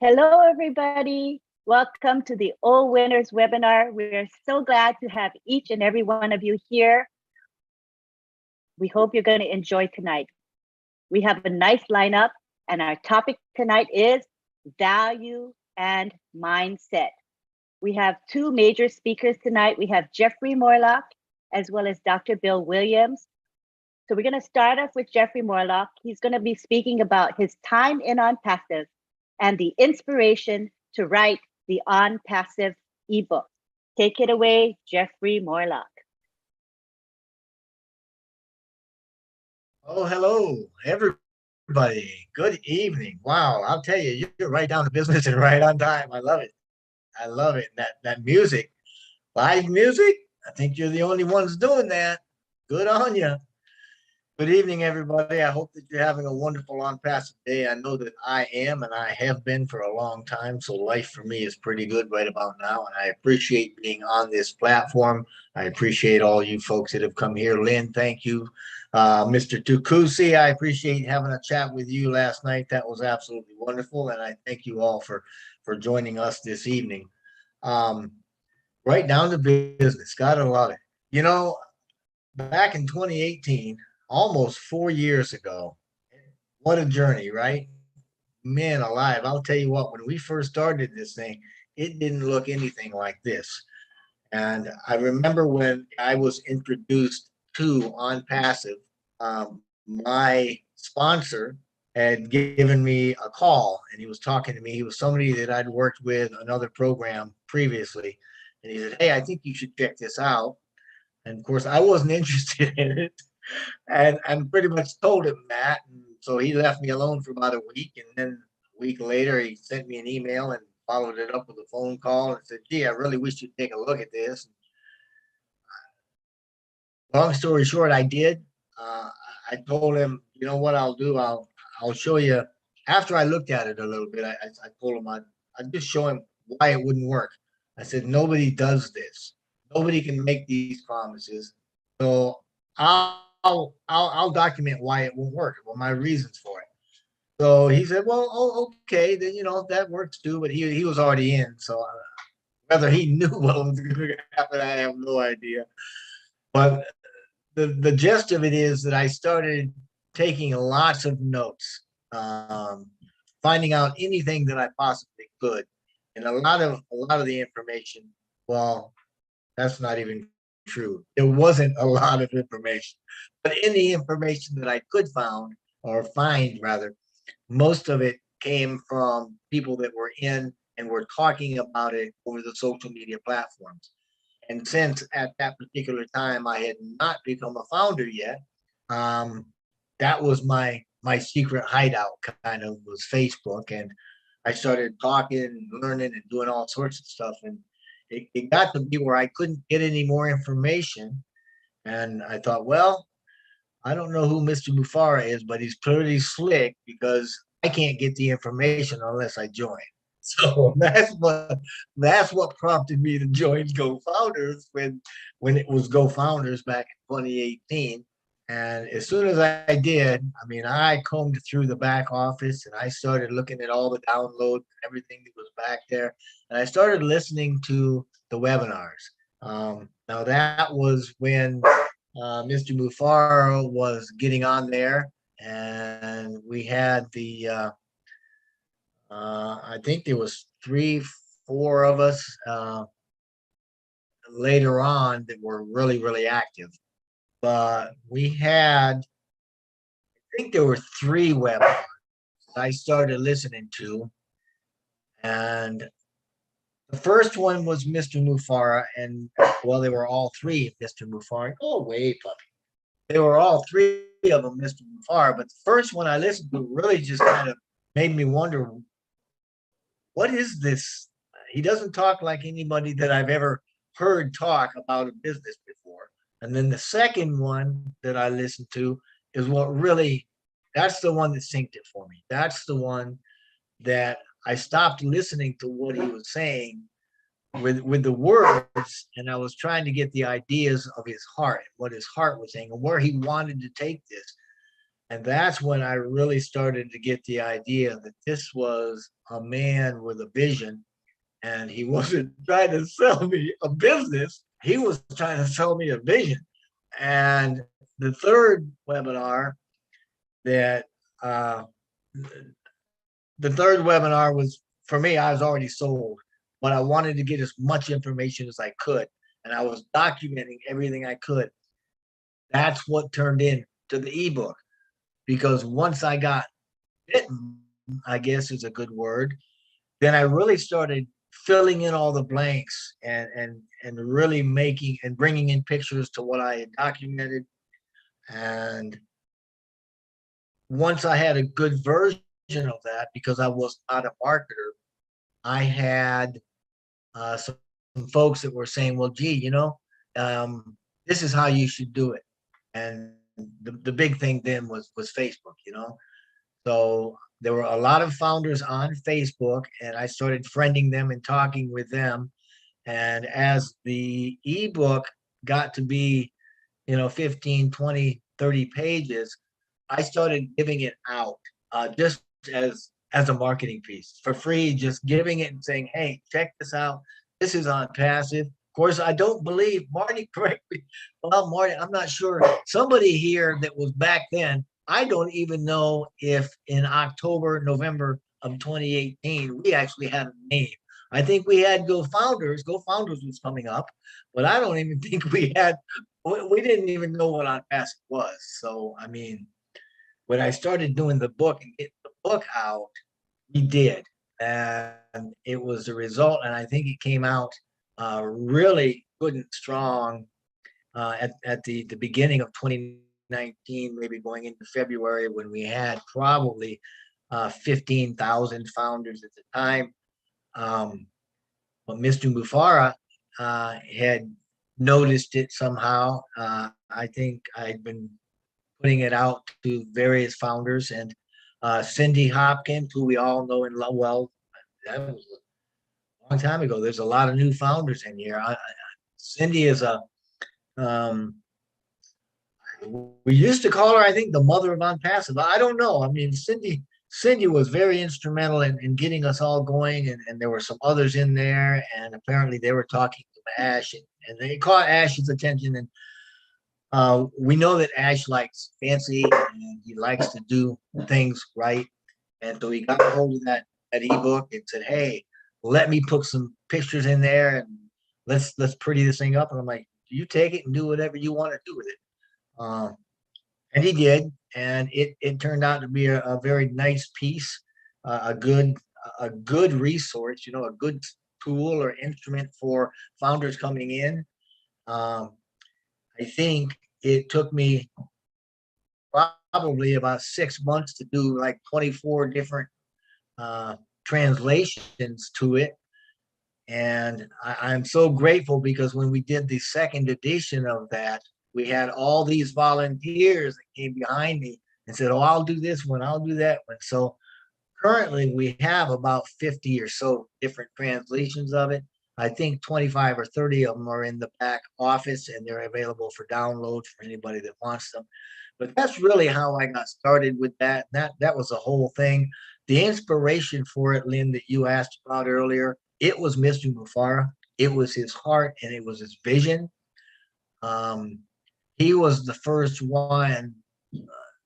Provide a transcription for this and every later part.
Hello, everybody. Welcome to the OWinners webinar. We're so glad to have each and every one of you here. We hope you're going to enjoy tonight. We have a nice lineup, and our topic tonight is value and mindset. We have two major speakers tonight. We have Jeffrey Morlock, as well as Dr. Bill Williams. So we're going to start off with Jeffrey Morlock. He's going to be speaking about his time in On Passive and the inspiration to write the On Passive ebook. Take it away, Jeffrey Morlock. Oh, hello, everybody. Good evening. Wow, I'll tell you, you're right down to business and right on time. I love it. I love it. That music, live music. I think you're the only ones doing that. Good on you. Good evening, everybody. I hope that you're having a wonderful on passive day. I know that I am, and I have been for a long time. So life for me is pretty good right about now, and I appreciate being on this platform. I appreciate all you folks that have come here. Lynn, thank you. Mr. Tukusi, I appreciate having a chat with you last night. That was absolutely wonderful, and I thank you all for joining us this evening. Um, right down to business. Gotta love it. You know, back in 2018, almost 4 years ago, what a journey, right? Man alive. I'll tell you what, when we first started this thing, it didn't look anything like this. And I remember when I was introduced to On Passive, my sponsor had given me a call and he was talking to me. He was somebody that I'd worked with another program previously. And he said, "Hey, I think you should check this out." And of course, I wasn't interested in it, and pretty much told him that. And so he left me alone for about a week, and then a week later, he sent me an email and followed it up with a phone call and said, "Gee, I really wish you'd take a look at this." Long story short, I did. Uh, I told him, "You know what I'll do? I'll show you." After I looked at it a little bit, I told him I'd just show him why it wouldn't work. I said, "Nobody does this. Nobody can make these promises. So I'll document why it won't work. Well, my reasons for it." So he said, "Well, oh, okay, then that works too." But he was already in, so whether he knew what was going to happen, I have no idea. But the gist of it is that I started taking lots of notes, finding out anything that I possibly could, and a lot of the information. Well, that's not even true. There wasn't a lot of information, but in the information that I could find rather, most of it came from people that were in and were talking about it over the social media platforms. And since at that particular time I had not become a founder yet, um, that was my secret hideout kind of was Facebook. And I started talking and learning and doing all sorts of stuff. And it got to be where I couldn't get any more information. And I thought, well, I don't know who Mr. Mufara is, but he's pretty slick because I can't get the information unless I join. So that's what prompted me to join Go Founders when it was Go Founders back in 2018. And as soon as I did, I mean, I combed through the back office and I started looking at all the downloads and everything that was back there. And I started listening to the webinars. Now, that was when Mr. Mufaro was getting on there, and we had I think there was 3, 4 of us later on that were really, really active. But we had, I think there were 3 webinars I started listening to, and the first one was Mr. Mufara, and well, they were all 3 Mr. Mufara. Go away, puppy. They were all 3 of them Mr. Mufara, but the first one I listened to really just kind of made me wonder, what is this? He doesn't talk like anybody that I've ever heard talk about a business before. And then the second one that I listened to is what really, that's the one that synced it for me. That's the one that I stopped listening to what he was saying with the words, and I was trying to get the ideas of his heart, what his heart was saying, and where he wanted to take this. And that's when I really started to get the idea that this was a man with a vision, and he wasn't trying to sell me a business. He was trying to sell me a vision. And the third webinar that the third webinar was, for me, I was already sold, but I wanted to get as much information as I could. And I was documenting everything I could. That's what turned into the ebook. Because once I got bitten, I guess is a good word, then I really started filling in all the blanks and really making and bringing in pictures to what I had documented. And once I had a good version of that, because I was not a marketer, I had some folks that were saying, well, gee, this is how you should do it. And the big thing then was Facebook. So there were a lot of founders on Facebook, and I started friending them and talking with them. And as the ebook got to be, 15, 20, 30 pages, I started giving it out just as a marketing piece for free, just giving it and saying, hey, check this out. This is on passive. Of course, I don't believe, Marty, correct me. Well, Marty, I'm not sure. Somebody here that was back then, I don't even know if in October, November of 2018, we actually had a name. I think we had Go Founders. Go Founders was coming up, but I don't even think we didn't even know what on passive was. So, I mean, when I started doing the book and getting the book out, we did. And it was the result. And I think it came out really good and strong at the beginning of 2019, maybe going into February, when we had probably 15,000 founders at the time. But Mr. Mufara had noticed it somehow. I think I'd been putting it out to various founders, and Cindy Hopkins, who we all know and love well, that was a long time ago. There's a lot of new founders in here. Cindy is we used to call her, I think, the mother of OnPassive. I don't know. I mean, Cindy was very instrumental in getting us all going, and there were some others in there, and apparently they were talking to Ash, and they caught Ash's attention, and we know that Ash likes fancy and he likes to do things right. And so he got a hold of that ebook and said, hey, let me put some pictures in there and let's pretty this thing up. And I'm like, you take it and do whatever you want to do with it. And he did, and it turned out to be a very nice piece, a good resource, a good tool or instrument for founders coming in. I think it took me probably about 6 months to do like 24 different translations to it. And I'm so grateful, because when we did the second edition of that, we had all these volunteers that came behind me and said, oh, I'll do this one, I'll do that one. So currently we have about 50 or so different translations of it. I think 25 or 30 of them are in the back office, and they're available for download for anybody that wants them. But that's really how I got started with that. That was the whole thing. The inspiration for it, Lynn, that you asked about earlier, it was Mr. Mufara. It was his heart and it was his vision. He was the first one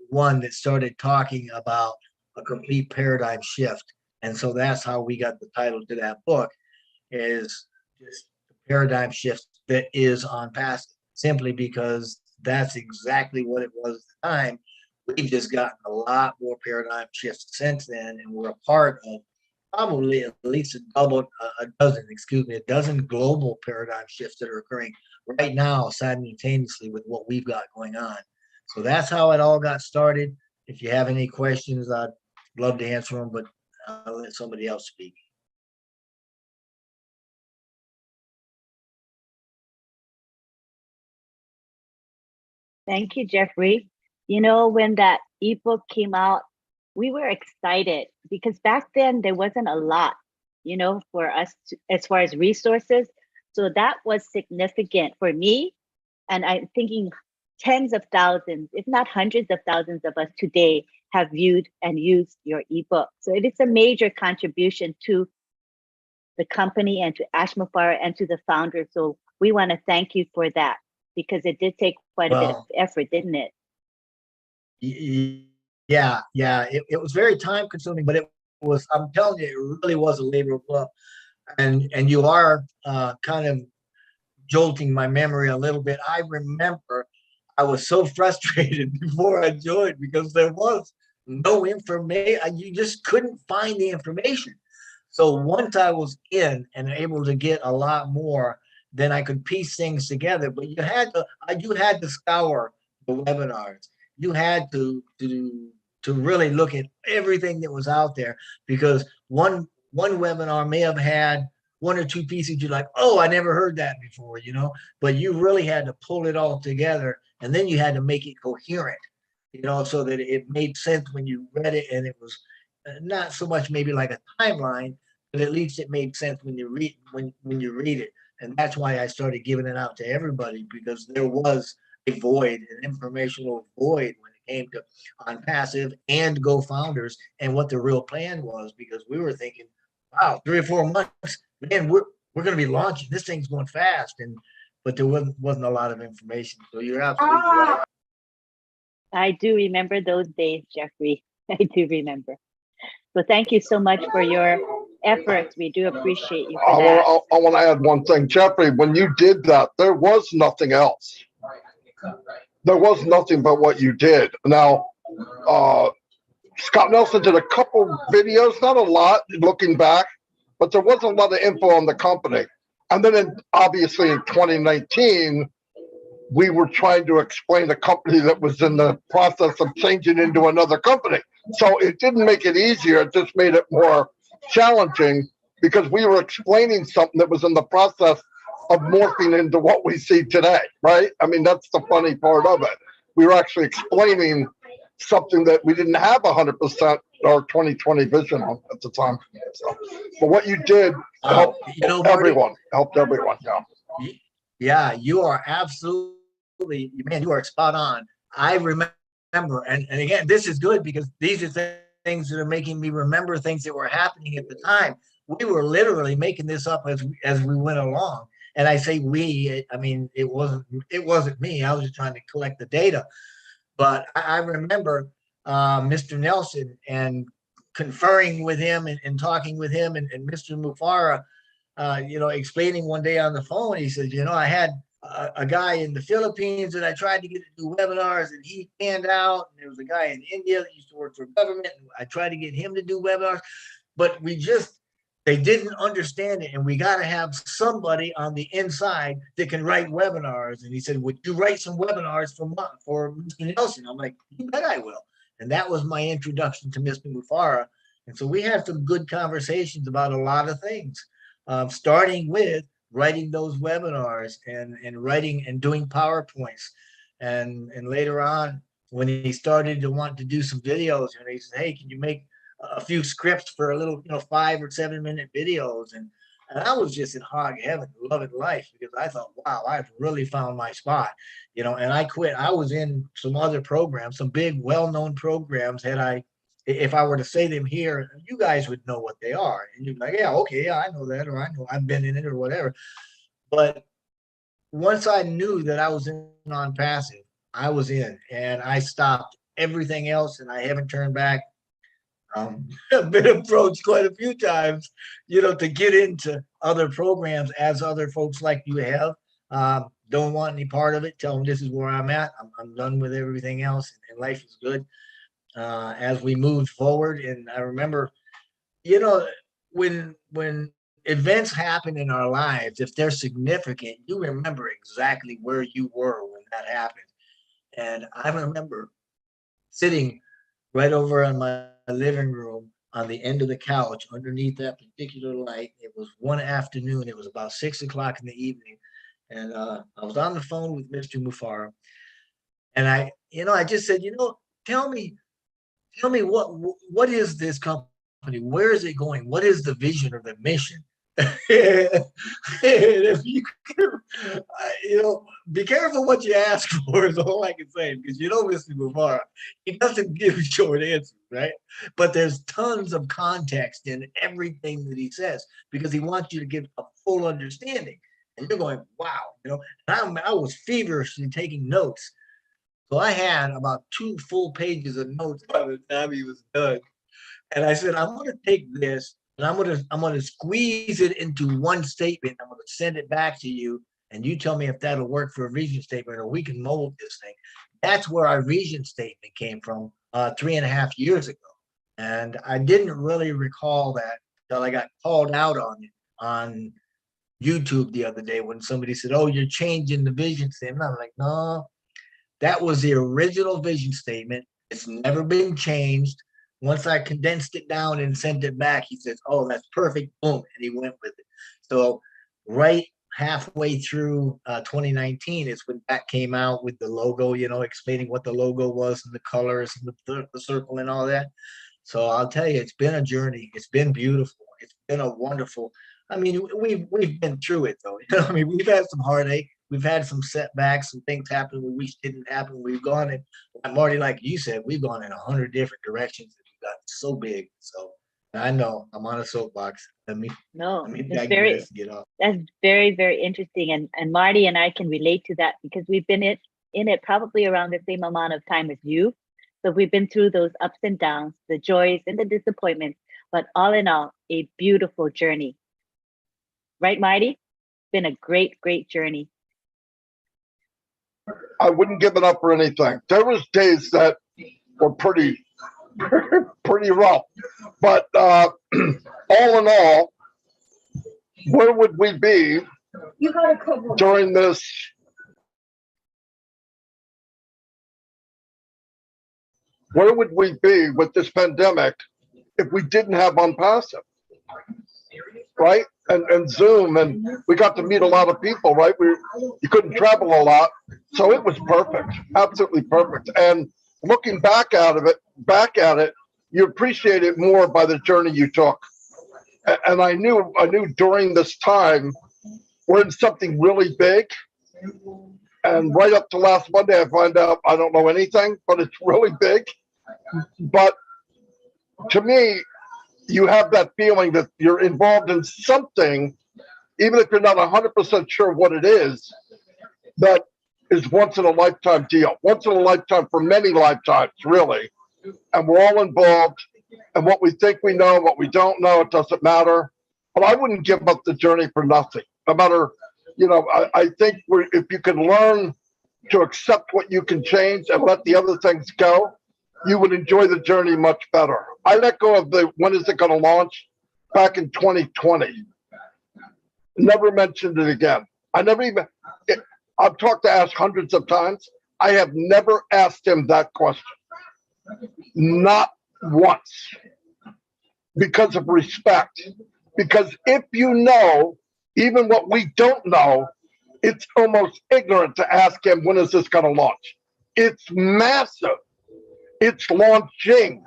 that started talking about a complete paradigm shift. And so that's how we got the title to that book, is just the paradigm shift that is OnPassive, simply because that's exactly what it was at the time. We've just gotten a lot more paradigm shifts since then, and we're a part of probably at least a dozen global paradigm shifts that are occurring right now simultaneously with what we've got going on. So that's how it all got started. If you have any questions, I'd love to answer them, but I'll let somebody else speak. Thank you, Jeffrey. When that ebook came out, we were excited because back then there wasn't a lot, for us as far as resources. So that was significant for me. And I'm thinking, tens of thousands, if not hundreds of thousands of us today have viewed and used your ebook. So it is a major contribution to the company and to Ash Mufareh and to the founder. So we want to thank you for that, because it did take quite a bit of Well, effort, didn't it? yeah, it was very time consuming, but it was, I'm telling you, it really was a labor of love. And you are kind of jolting my memory a little bit. I remember I was so frustrated before I joined because there was no information. You just couldn't find the information. So once I was in and able to get a lot more, then I could piece things together. But you had to scour the webinars. You had to really look at everything that was out there, because one webinar may have had one or two pieces you're like, oh, I never heard that before, but you really had to pull it all together, and then you had to make it coherent, so that it made sense when you read it, and it was not so much maybe like a timeline, but at least it made sense when you read it. And that's why I started giving it out to everybody, because there was a void, an informational void when it came to on passive and Go Founders and what the real plan was, because we were thinking, wow, 3 or 4 months, man, we're going to be launching. This thing's going fast, but there wasn't a lot of information. So you're absolutely right. I do remember those days, Jeffrey. I do remember. So thank you so much for your efforts. We do appreciate you for that. I want to add one thing, Jeffrey. When you did that, there was nothing else. There was nothing but what you did. Now, Scott Nelson did a couple videos, not a lot, looking back, but there was a lot of info on the company. And then obviously in 2019, we were trying to explain the company that was in the process of changing into another company. So it didn't make it easier, it just made it more challenging, because we were explaining something that was in the process of morphing into what we see today, right? I mean, that's the funny part of it. We were actually explaining something that we didn't have 100% our 2020 vision on at the time. So, but what you did helped everyone. Helped everyone. Yeah. Yeah, you are absolutely, man. You are spot on. I remember, and again, this is good because these are things that are making me remember things that were happening at the time. We were literally making this up as we went along. And I say we, I mean, it wasn't me. I was just trying to collect the data. But I remember Mr. Nelson and conferring with him and talking with him and Mr. Mufareh, explaining one day on the phone. He said, I had a guy in the Philippines that I tried to get to do webinars, and he panned out. And there was a guy in India that used to work for government, and I tried to get him to do webinars, but they didn't understand it. And we got to have somebody on the inside that can write webinars. And he said, would you write some webinars for Mr. Nelson? I'm like, you bet I will. And that was my introduction to Mr. Mufareh. And so we had some good conversations about a lot of things, starting with writing those webinars and writing and doing PowerPoints. And later on, when he started to want to do some videos, he said, hey, can you make a few scripts for a little, 5 or 7 minute videos? And I was just in hog heaven, loving life, because I thought, wow, I've really found my spot, and I quit. I was in some other programs, some big, well-known programs. If I were to say them here, you guys would know what they are. And you'd be like, yeah, okay, yeah, I know that, or I know I've been in it or whatever. But once I knew that I was in on passive, I was in, and I stopped everything else, and I haven't turned back. I've been approached quite a few times, to get into other programs, as other folks like you have. Don't want any part of it. Tell them this is where I'm at. I'm done with everything else, and life is good. As we moved forward, and I remember, when events happen in our lives, if they're significant, you remember exactly where you were when that happened. And I remember sitting right over in my living room on the end of the couch underneath that particular light. It was one afternoon. It was about 6 o'clock in the evening. And I was on the phone with Mr. Mufareh. And I just said, tell me what is this company? Where is it going? What is the vision or the mission If you, be careful what you ask for is all I can say, because you know Mr. Guevara, he doesn't give short answers, right? But there's tons of context in everything that he says, because he wants you to give a full understanding. And you're going, wow, and I was feverishly taking notes. So I had about 2 full pages of notes by the time he was done. And I said, I'm going to take this and I'm going to squeeze it into one statement. I'm going to send it back to you, and you tell me if that'll work for a vision statement, or we can mold this thing. That's where our vision statement came from 3.5 years ago. And I didn't really recall that until I got called out on it on YouTube the other day, when somebody said, oh, you're changing the vision statement. I'm like, no, that was the original vision statement. It's never been changed. Once I condensed it down and sent it back, he says, oh, that's perfect. Boom. And he went with it. So right halfway through 2019 is when that came out with the logo, explaining what the logo was and the colors and the circle and all that. So I'll tell you, it's been a journey. It's been beautiful. It's been a wonderful, we've been through it though. We've had some heartache. We've had some setbacks, some things happen we wish didn't happen. We've gone in, Marty, like you said, we've gone in 100 different directions. Got so big. So I know I'm on a soapbox. Let me digress, get off. That's very, very interesting. And Marty and I can relate to that, because we've been in it probably around the same amount of time as you. So we've been through those ups and downs, the joys and the disappointments, but all in all, a beautiful journey. Right, Marty? It's been a great, great journey. I wouldn't give it up for anything. There was days that were pretty rough, but all in all, where would we be during this where would we be with this pandemic if we didn't have Unpassive, right? And Zoom, and we got to meet a lot of people, right? You couldn't travel a lot, so it was perfect, absolutely perfect. And looking back at it, you appreciate it more by the journey you took. And I knew during this time we're in something really big. And right up to last Monday, I find out I don't know anything, but it's really big. But to me, you have that feeling that you're involved in something, even if you're not 100% sure what it is, that is once in a lifetime deal, once in a lifetime for many lifetimes, really. And we're all involved, and what we think we know, what we don't know, it doesn't matter. But I wouldn't give up the journey for nothing. No matter, I think if you can learn to accept what you can change and let the other things go, you would enjoy the journey much better. I let go of the when is it going to launch back in 2020. Never mentioned it again. I've talked to Ash hundreds of times. I have never asked him that question. Not once. Because of respect. Because if you know, even what we don't know, it's almost ignorant to ask him, when is this going to launch? It's massive. It's launching.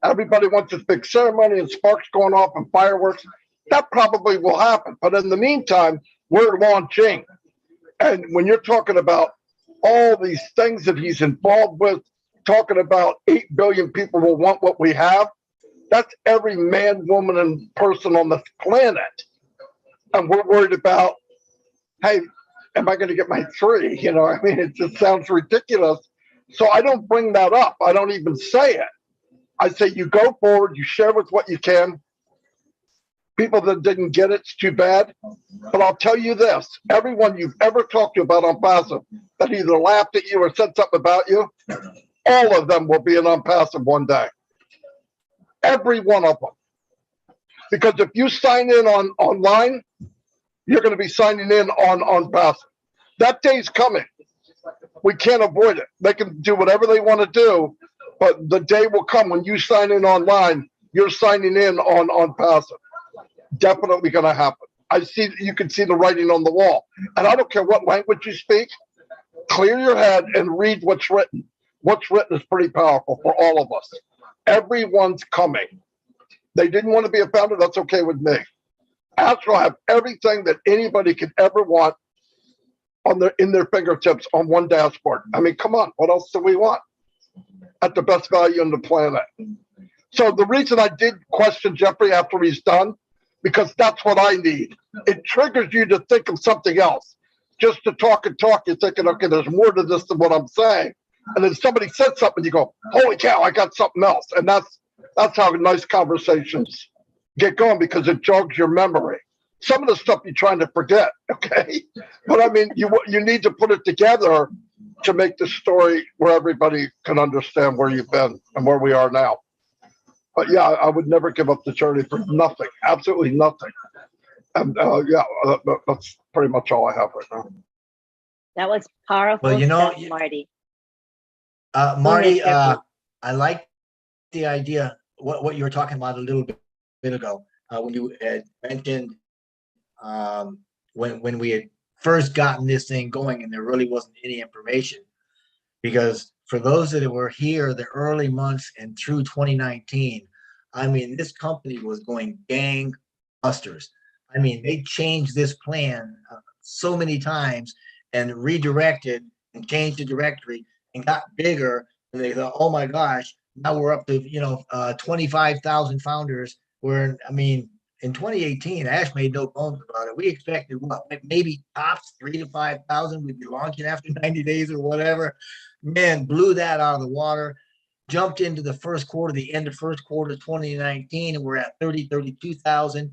Everybody wants this big ceremony and sparks going off and fireworks. That probably will happen. But in the meantime, we're launching. And when you're talking about all these things that he's involved with, talking about 8 billion people will want what we have, that's every man, woman, and person on the planet. And we're worried about, hey, am I going to get my 3? It just sounds ridiculous. So I don't bring that up. I don't even say it. I say you go forward, you share with what you can. People that didn't get it's too bad. But I'll tell you this, everyone you've ever talked to about Unpassive that either laughed at you or said something about you, all of them will be an Unpassive one day. Every one of them. Because if you sign in online, you're going to be signing in on Unpassive. That day's coming. We can't avoid it. They can do whatever they want to do, but the day will come when you sign in online, you're signing in on Passive. Definitely going to happen. You can see the writing on the wall. And I don't care what language you speak, clear your head and read what's written. What's written is pretty powerful for all of us. Everyone's coming. They didn't want to be a founder, that's okay with me. Astro have everything that anybody could ever want on in their fingertips on one dashboard. I mean, come on, what else do we want at the best value on the planet? So the reason I did question Jeffrey after he's done, because that's what I need. It triggers you to think of something else. Just to talk and talk, you're thinking, okay, there's more to this than what I'm saying. And then somebody said something, you go, holy cow, I got something else. And that's how nice conversations get going, because it jogs your memory. Some of the stuff you're trying to forget, okay? But I mean, you need to put it together to make the story where everybody can understand where you've been and where we are now. But yeah, I would never give up the journey for nothing, absolutely nothing. And yeah, that's pretty much all I have right now. That was powerful. Well, you know, stuff, Marty. Marty, I like the idea, what you were talking about a little bit ago, when you had mentioned when we had first gotten this thing going and there really wasn't any information. Because for those that were here the early months and through 2019, I mean, this company was going gangbusters. I mean, they changed this plan so many times and redirected and changed the directory and got bigger. And they thought, oh my gosh, now we're up to 25,000 founders. Where, I mean, in 2018, Ash made no bones about it. We expected what, maybe tops 3,000 to 5,000. We'd be launching after 90 days or whatever. Man, blew that out of the water. Jumped into the first quarter, the end of first quarter 2019, and we're at 32,000.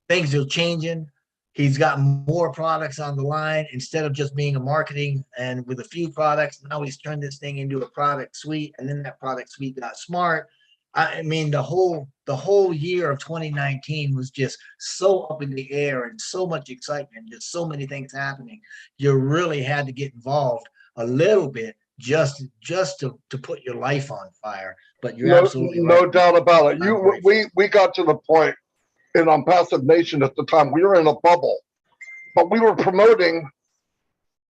Things are changing. He's got more products on the line instead of just being a marketing and with a few products. Now he's turned this thing into a product suite, and then that product suite got smart. I mean, the whole year of 2019 was just so up in the air and so much excitement, just so many things happening. You really had to get involved a little bit just to put your life on fire. But you're absolutely right. No doubt about it. We got to the point in Passive Nation at the time, we were in a bubble, but we were promoting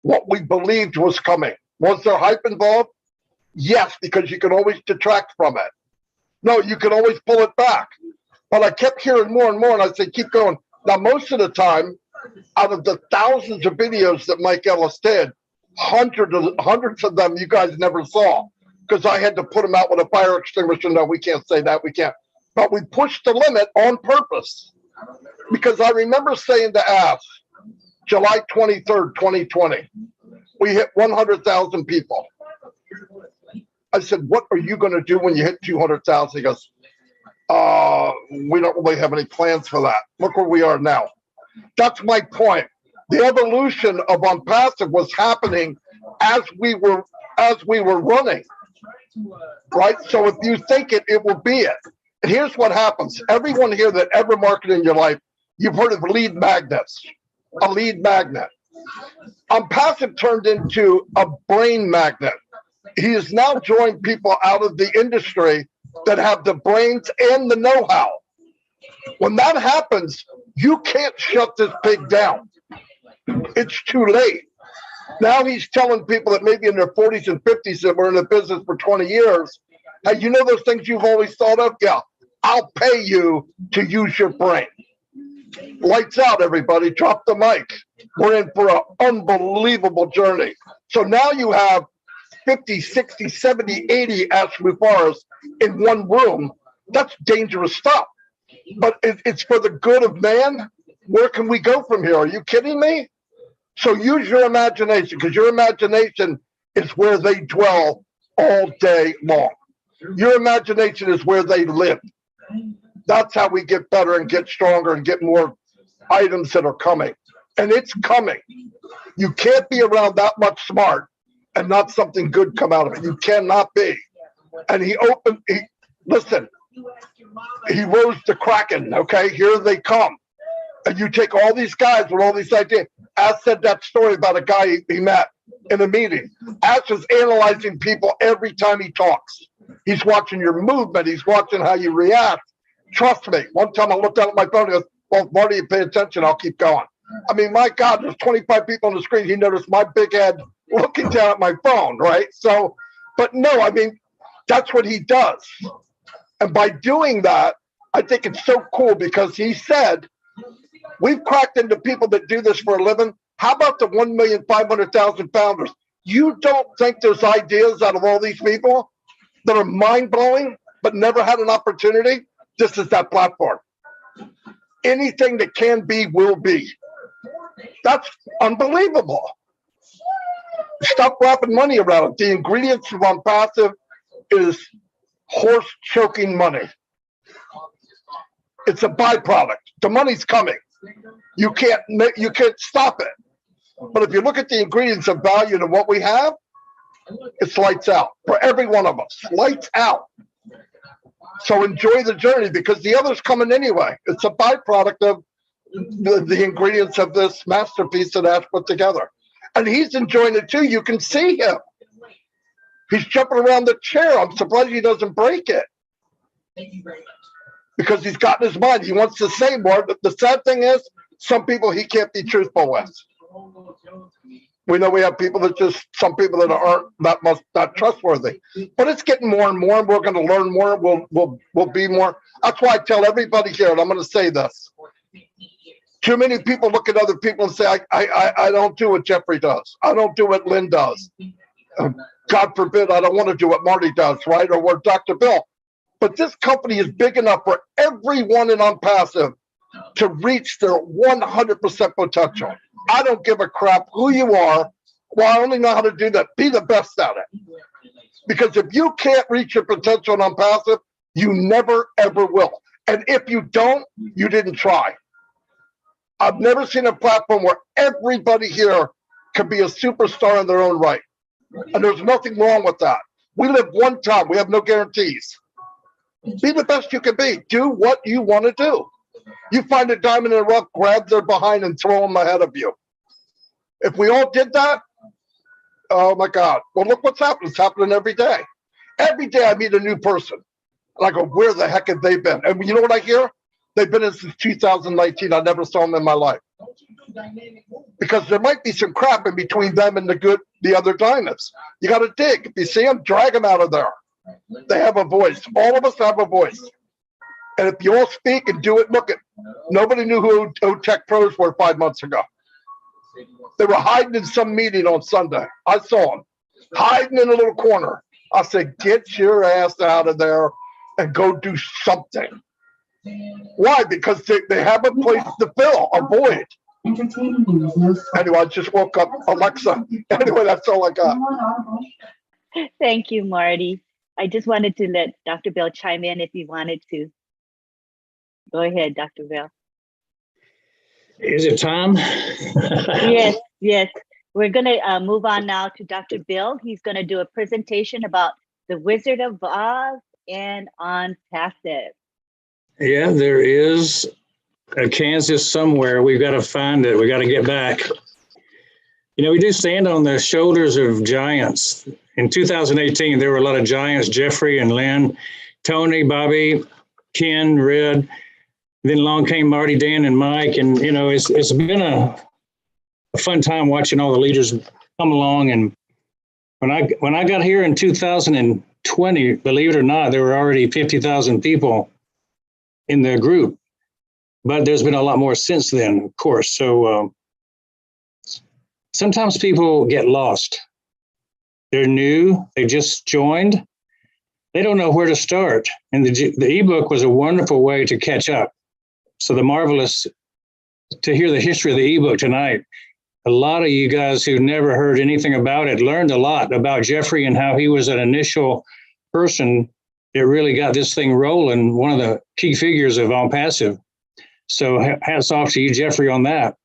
what we believed was coming. Was there hype involved? Yes, because you can always detract from it. No, you can always pull it back. But I kept hearing more and more, and I said, keep going. Now, most of the time, out of the thousands of videos that Mike Ellis did, hundreds of them you guys never saw, because I had to put them out with a fire extinguisher. No, we can't say that. We can't. But we pushed the limit on purpose, because I remember saying to Ash, July 23rd, 2020, we hit 100,000 people. I said, what are you going to do when you hit 200,000? He goes, we don't really have any plans for that. Look where we are now. That's my point. The evolution of Unpassive was happening as we were running, right? So if you think it, it will be it. And here's what happens. Everyone here that ever marketed in your life, you've heard of lead magnets, a lead magnet. Unpassive turned into a brain magnet. He has now joined people out of the industry that have the brains and the know-how. When that happens, you can't shut this pig down. It's too late. Now he's telling people that maybe in their 40s and 50s that were in the business for 20 years, hey, you know those things you've always thought of? Yeah, I'll pay you to use your brain. Lights out, everybody. Drop the mic. We're in for an unbelievable journey. So now you have 50, 60, 70, 80 Ash Mufaras in one room. That's dangerous stuff. But it's for the good of man. Where can we go from here? Are you kidding me? So use your imagination, because your imagination is where they dwell all day long. Your imagination is where they live. That's how we get better and get stronger and get more items that are coming. And it's coming. You can't be around that much smart and not something good come out of it. You cannot be. And he rose the Kraken, okay? Here they come. And you take all these guys with all these ideas. Ash said that story about a guy he met in a meeting. Ash is analyzing people every time he talks. He's watching your movement. He's watching how you react. Trust me. One time I looked down at my phone and goes, well, Marty, you pay attention, I'll keep going. I mean, my God, there's 25 people on the screen. He noticed my big head looking down at my phone, right? So, but no, I mean, that's what he does. And by doing that, I think it's so cool, because he said, We've cracked into people that do this for a living. How about the 1,500,000 founders? You don't think there's ideas out of all these people that are mind-blowing, but never had an opportunity? This is that platform. Anything that can be, will be. That's unbelievable. Stop wrapping money around it. The ingredients of passive is horse choking money. It's a byproduct. The money's coming. You can't stop it. But if you look at the ingredients of value to what we have, it's lights out for every one of us. Lights out. So enjoy the journey because the other's coming anyway. It's a byproduct of the ingredients of this masterpiece that Ash put together. And he's enjoying it too. You can see him. He's jumping around the chair. I'm surprised he doesn't break it. Thank you very much. Because he's got in his mind, he wants to say more. But the sad thing is, some people he can't be truthful with. We know we have people that some people that aren't not trustworthy. But it's getting more and more, and we're going to learn more. We'll be more. That's why I tell everybody here, and I'm going to say this. Too many people look at other people and say, I don't do what Jeffrey does. I don't do what Lynn does. God forbid, I don't want to do what Marty does, right? Or what Dr. Bill. But this company is big enough for everyone in OnPassive to reach their 100% potential. I don't give a crap who you are. Well, I only know how to do that. Be the best at it. Because if you can't reach your potential on OnPassive, you never, ever will. And if you don't, you didn't try. I've never seen a platform where everybody here can be a superstar in their own right. And there's nothing wrong with that. We live one time. We have no guarantees. Be the best you can be. Do what you want to do. You find a diamond in the rough, grab their behind and throw them ahead of you. If we all did that, oh my God. Well, look what's happening. It's happening every day. Every day I meet a new person. And I go, where the heck have they been? And you know what I hear? They've been in since 2019. I never saw them in my life. Because there might be some crap in between them and the other diamonds. You got to dig. If you see them, drag them out of there. They have a voice. All of us have a voice. And if you all speak and do it, look at, nobody knew who OTech Pros were 5 months ago. They were hiding in some meeting on Sunday. I saw them hiding in a little corner. I said, get your ass out of there and go do something. Why? Because they have a place to fill, a void. Anyway, I just woke up. Alexa. Anyway, that's all I got. Thank you, Marty. I just wanted to let Dr. Bell chime in if he wanted to. Go ahead, Dr. Bell. Is it time? Yes. We're going to move on now to Dr. Bill. He's going to do a presentation about the Wizard of Oz and OnPassive. Yeah, there is a Kansas somewhere. We've got to find it. We got to get back. You know, we do stand on the shoulders of giants. In 2018, there were a lot of giants, Jeffrey and Lynn, Tony, Bobby, Ken, Red. Then along came Marty, Dan, and Mike. And, you know, it's been a fun time watching all the leaders come along. And when I got here in 2020, believe it or not, there were already 50,000 people in the group. But there's been a lot more since then, of course. So sometimes people get lost. They're new. They just joined. They don't know where to start. And the ebook was a wonderful way to catch up. So the marvelous to hear the history of the ebook tonight. A lot of you guys who never heard anything about it learned a lot about Jeffrey and how he was an initial person that really got this thing rolling, one of the key figures of OnPassive. So hats off to you, Jeffrey, on that.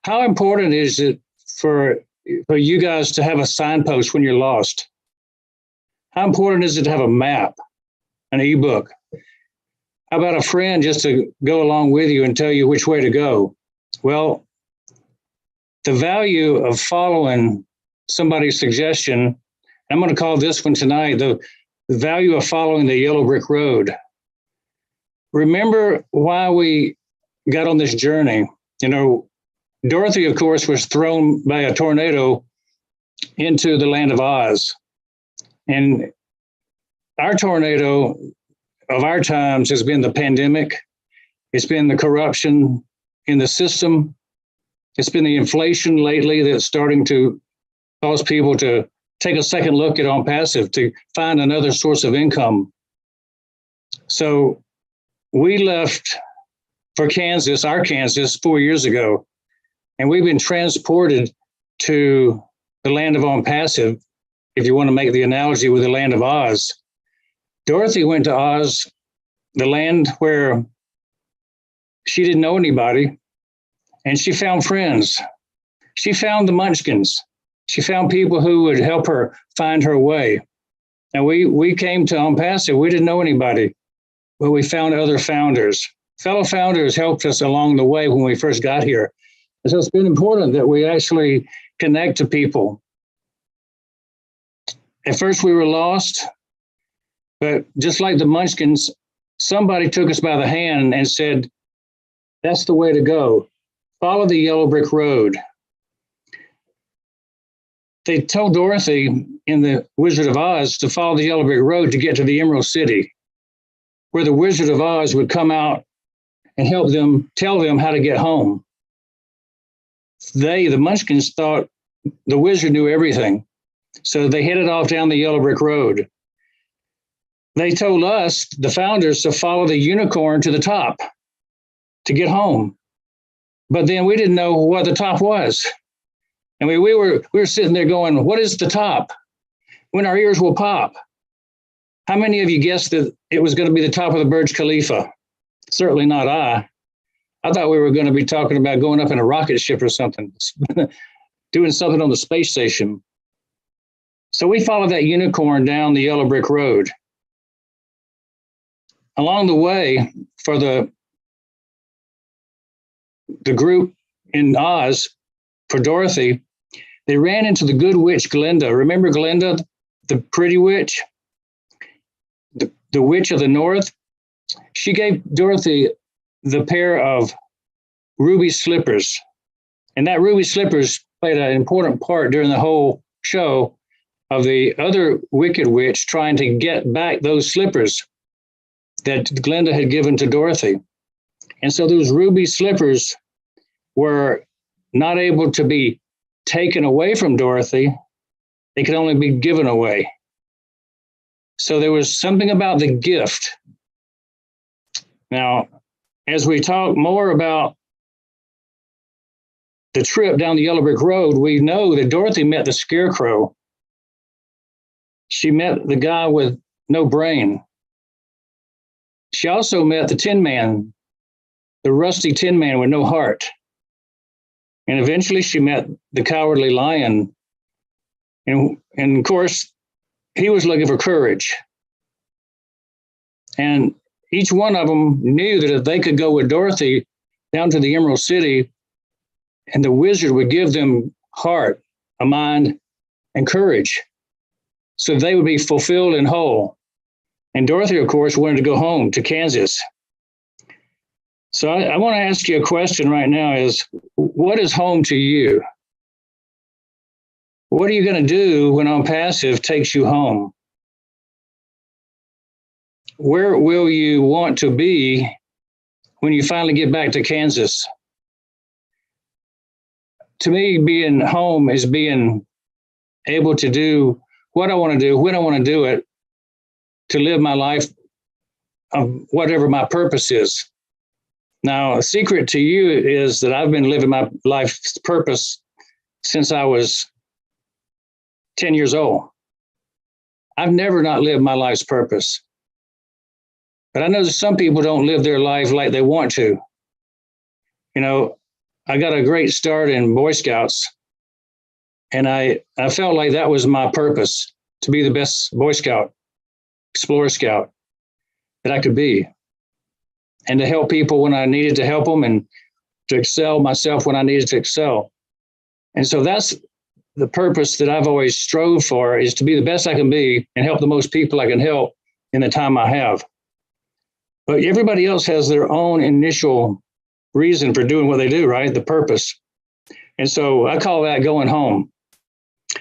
How important is it for you guys to have a signpost when you're lost? How important is it to have a map, an ebook? How about a friend just to go along with you and tell you which way to go? Well, the value of following somebody's suggestion, I'm going to call this one tonight, the value of following the yellow brick road. Remember why we got on this journey. You know, Dorothy, of course, was thrown by a tornado into the land of Oz. And our tornado of our times has been the pandemic. It's been the corruption. in the system. It's been the inflation lately that's starting to cause people to take a second look at on passive to find another source of income. So we left for Kansas, our Kansas, 4 years ago, and we've been transported to the land of on passive, if you want to make the analogy with the land of Oz. Dorothy went to Oz, the land where she didn't know anybody, and she found friends. She found the Munchkins. She found people who would help her find her way. And we came to on passive. We didn't know anybody, but we found other founders. Fellow founders helped us along the way when we first got here. And so it's been important that we actually connect to people. At first we were lost, but just like the Munchkins, somebody took us by the hand and said, that's the way to go. Follow the yellow brick road. They told Dorothy in the Wizard of Oz to follow the yellow brick road to get to the Emerald City, where the Wizard of Oz would come out and help them, tell them how to get home. They, the Munchkins, thought the wizard knew everything. So they headed off down the yellow brick road. They told us, the founders, to follow the unicorn to the top to get home. But then we didn't know what the top was. And we were sitting there going, what is the top? When our ears will pop. How many of you guessed that it was going to be the top of the Burj Khalifa? Certainly not I. I thought we were going to be talking about going up in a rocket ship or something, doing something on the space station. So we followed that unicorn down the yellow brick road. Along the way, for the group in Oz, for Dorothy, they ran into the good witch, Glinda. Remember Glinda, the pretty witch? The witch of the north? She gave Dorothy the pair of ruby slippers. And that ruby slippers played an important part during the whole show of the other wicked witch trying to get back those slippers that Glinda had given to Dorothy. And so those ruby slippers were not able to be taken away from Dorothy. They could only be given away. So there was something about the gift. Now, as we talk more about the trip down the yellow brick road, we know that Dorothy met the scarecrow. She met the guy with no brain. She also met the Tin Man, the rusty Tin Man with no heart. And eventually she met the Cowardly Lion. And of course, he was looking for courage. And each one of them knew that if they could go with Dorothy down to the Emerald City, and the wizard would give them heart, a mind, and courage, so they would be fulfilled and whole. And Dorothy, of course, wanted to go home to Kansas. So I want to ask you a question right now is, what is home to you? What are you going to do when on passive takes you home? Where will you want to be when you finally get back to Kansas? To me, being home is being able to do what I want to do, when I want to do it, to live my life of whatever my purpose is. Now, a secret to you is that I've been living my life's purpose since I was 10 years old. I've never not lived my life's purpose. But I know that some people don't live their life like they want to. You know, I got a great start in Boy Scouts, and I felt like that was my purpose, to be the best Boy Scout, Explorer Scout that I could be, and to help people when I needed to help them, and to excel myself when I needed to excel. And so that's the purpose that I've always strove for, is to be the best I can be and help the most people I can help in the time I have. But everybody else has their own initial reason for doing what they do, right? The purpose. And so I call that going home.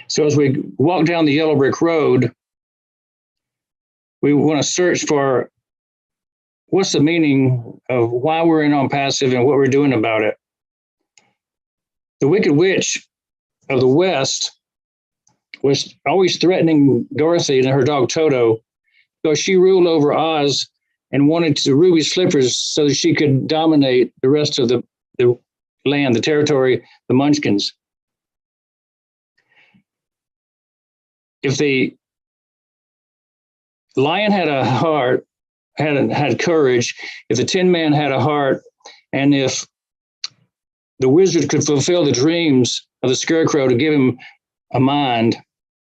So as we walk down the yellow brick road, we want to search for what's the meaning of why we're in on passive and what we're doing about it. The Wicked Witch of the West was always threatening Dorothy and her dog Toto because she ruled over Oz and wanted the ruby slippers so that she could dominate the rest of the land, the territory, the Munchkins. If the lion had a heart, had courage, if the Tin Man had a heart, and if the wizard could fulfill the dreams of the Scarecrow to give him a mind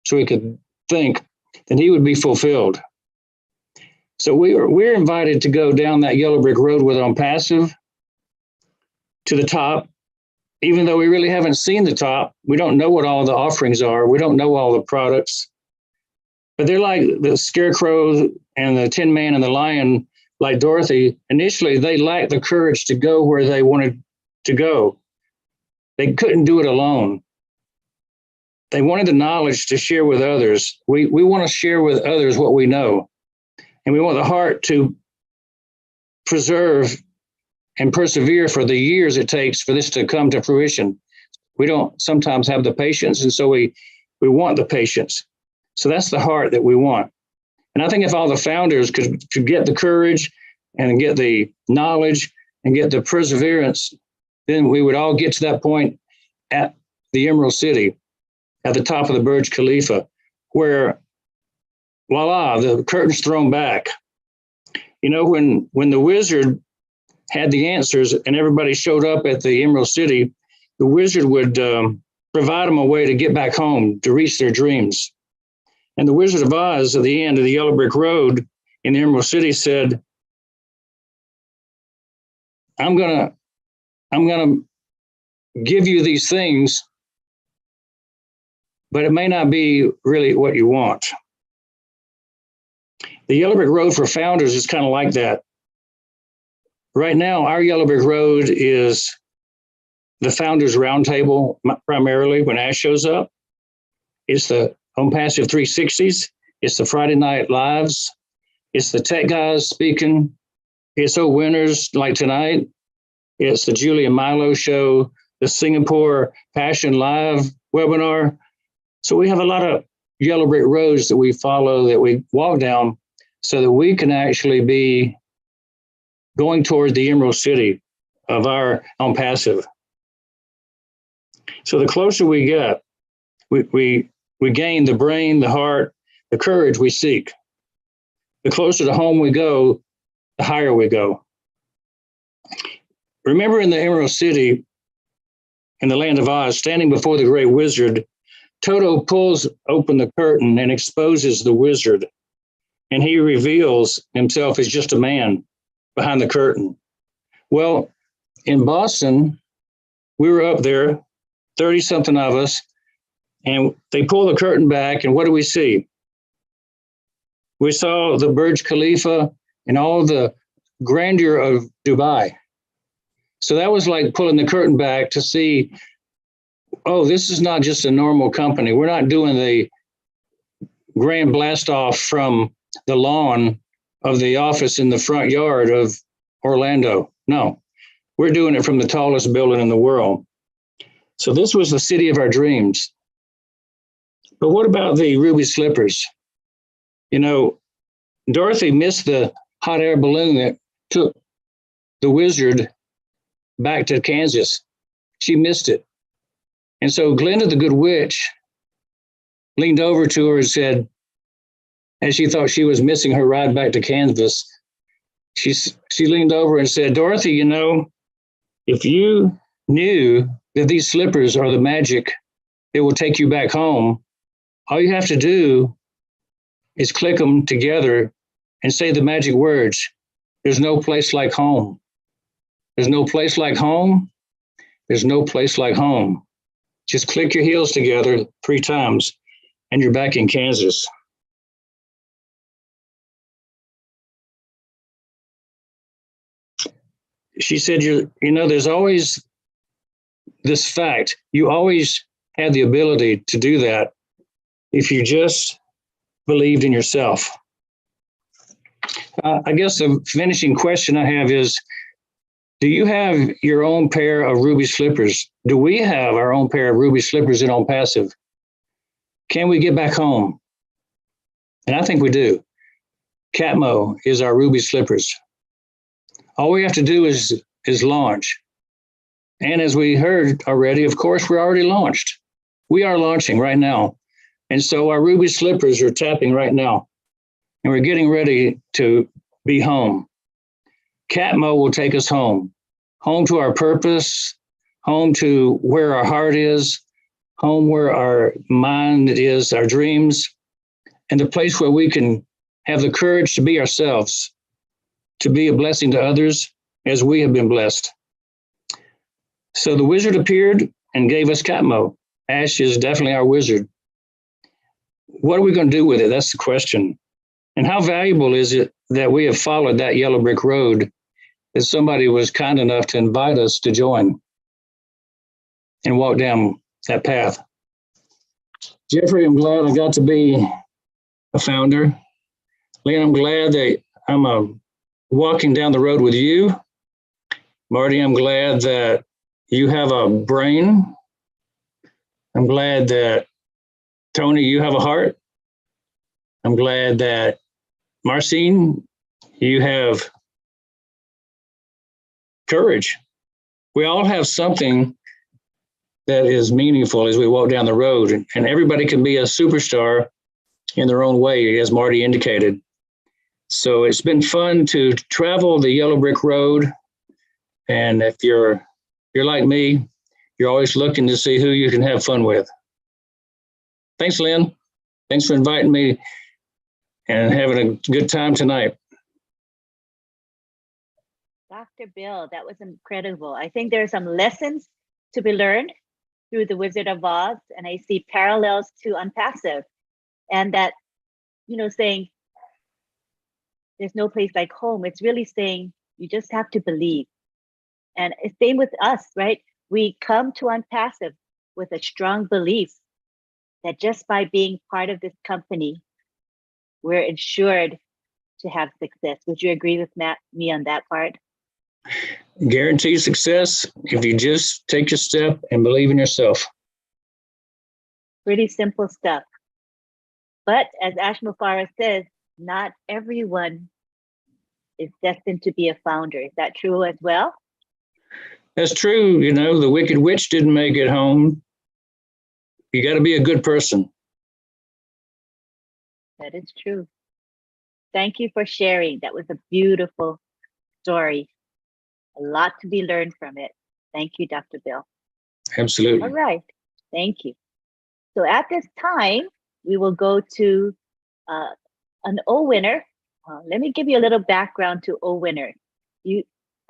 so he could think, then he would be fulfilled. So we're invited to go down that yellow brick road with on passive to the top, even though we really haven't seen the top. We don't know what all the offerings are. We don't know all the products. But they're like the Scarecrow and the Tin Man and the Lion, like Dorothy. Initially, they lacked the courage to go where they wanted to go. They couldn't do it alone. They wanted the knowledge to share with others. We want to share with others what we know. And we want the heart to preserve and persevere for the years it takes for this to come to fruition. We don't sometimes have the patience, and so we want the patience. So that's the heart that we want. And I think if all the founders could get the courage and get the knowledge and get the perseverance, then we would all get to that point at the Emerald City, at the top of the Burj Khalifa, where, voila, the curtain's thrown back. You know, when the wizard had the answers and everybody showed up at the Emerald City, the wizard would provide them a way to get back home, to reach their dreams. And the Wizard of Oz at the end of the yellow brick road in the Emerald City said, I'm gonna give you these things, but it may not be really what you want. The yellow brick road for founders is kind of like that. Right now, our yellow brick road is the Founders Roundtable, primarily when Ash shows up. It's the On Passive 360s. It's the Friday Night Lives. It's the tech guys speaking. It's OWinners like tonight. It's the Julie and Milo show, the Singapore Passion Live webinar. So we have a lot of yellow brick roads that we follow, that we walk down, so that we can actually be going toward the Emerald City of our On Passive. So the closer we get, we gain the brain, the heart, the courage we seek. The closer to home we go, the higher we go. Remember in the Emerald City, in the land of Oz, standing before the great wizard, Toto pulls open the curtain and exposes the wizard, and he reveals himself as just a man behind the curtain. Well, in Boston, we were up there, 30-something of us, and they pull the curtain back, and what do we see? We saw the Burj Khalifa and all the grandeur of Dubai. So that was like pulling the curtain back to see, oh, this is not just a normal company. We're not doing the grand blast off from the lawn of the office in the front yard of Orlando. No, we're doing it from the tallest building in the world. So this was the city of our dreams. But what about the ruby slippers? You know, Dorothy missed the hot air balloon that took the wizard back to Kansas. She missed it. And so Glinda the Good Witch leaned over to her and said, as she thought she was missing her ride back to Kansas, she leaned over and said, Dorothy, you know, if you knew that these slippers are the magic that will take you back home, all you have to do is click them together and say the magic words. There's no place like home. There's no place like home. There's no place like home. Just click your heels together 3 times and you're back in Kansas. She said, you know, there's always this fact. You always had the ability to do that if you just believed in yourself. I guess the finishing question I have is, do you have your own pair of ruby slippers? Do we have our own pair of ruby slippers in On Passive? Can we get back home? And I think we do. Catmo is our ruby slippers. All we have to do is launch. And as we heard already, of course, we're already launched. We are launching right now. And so our ruby slippers are tapping right now. And we're getting ready to be home. Catmo will take us home to our purpose, home to where our heart is, home where our mind is, our dreams, and the place where we can have the courage to be ourselves, to be a blessing to others as we have been blessed. So the wizard appeared and gave us Catmo. Ash is definitely our wizard. What are we going to do with it? That's the question. And how valuable is it that we have followed that yellow brick road, that somebody was kind enough to invite us to join and walk down that path? Jeffrey, I'm glad I got to be a founder. Lynn, I'm glad that I'm walking down the road with you. Marty, I'm glad that you have a brain. I'm glad that, Tony, you have a heart. I'm glad that, Marcine, you have courage. We all have something that is meaningful as we walk down the road, and everybody can be a superstar in their own way, as Marty indicated. So it's been fun to travel the yellow brick road. And if you're like me, you're always looking to see who you can have fun with. Thanks, Lynn. Thanks for inviting me and having a good time tonight. Dr. Bill, that was incredible. I think there are some lessons to be learned through the Wizard of Oz, and I see parallels to Unpassive, and that, saying there's no place like home. It's really saying you just have to believe. And it's same with us, right? We come to Unpassive with a strong belief that just by being part of this company, we're ensured to have success. Would you agree with me on that part? Guaranteed success if you just take your step and believe in yourself. Pretty simple stuff. But as Ash Mufareh says, not everyone is destined to be a founder. Is that true as well? That's true. The Wicked Witch didn't make it home. You got to be a good person. That is true. Thank you for sharing. That was a beautiful story. A lot to be learned from it. Thank you, Dr. Bill. Absolutely. All right. Thank you. So at this time, we will go to an O-winner. Let me give you a little background to O-winner.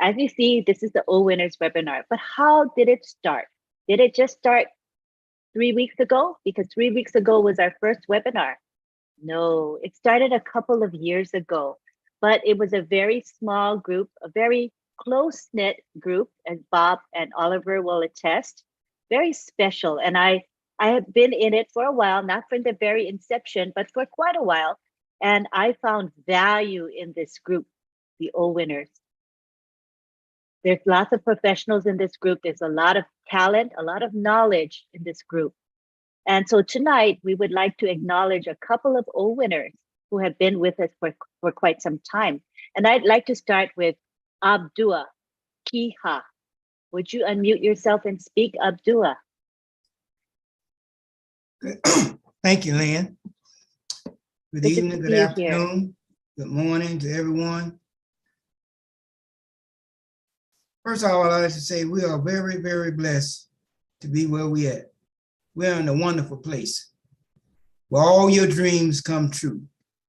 As you see, this is the O-winners webinar, but how did it start? Did it just start 3 weeks ago? Because 3 weeks ago was our first webinar. No, it started a couple of years ago, but it was a very small group, a very close-knit group, as Bob and Oliver will attest, very special. And I have been in it for a while, not from the very inception, but for quite a while. And I found value in this group, the O-winners. There's lots of professionals in this group. There's a lot of talent, a lot of knowledge in this group. And so tonight, we would like to acknowledge a couple of O-winners who have been with us for quite some time. And I'd like to start with Abdua Kiha. Would you unmute yourself and speak, Abdua? Thank you, Lynn. Good Good to evening, good see you afternoon, good morning to everyone. First of all, I'd like to say we are very, very blessed to be where we at. We're in a wonderful place where all your dreams come true,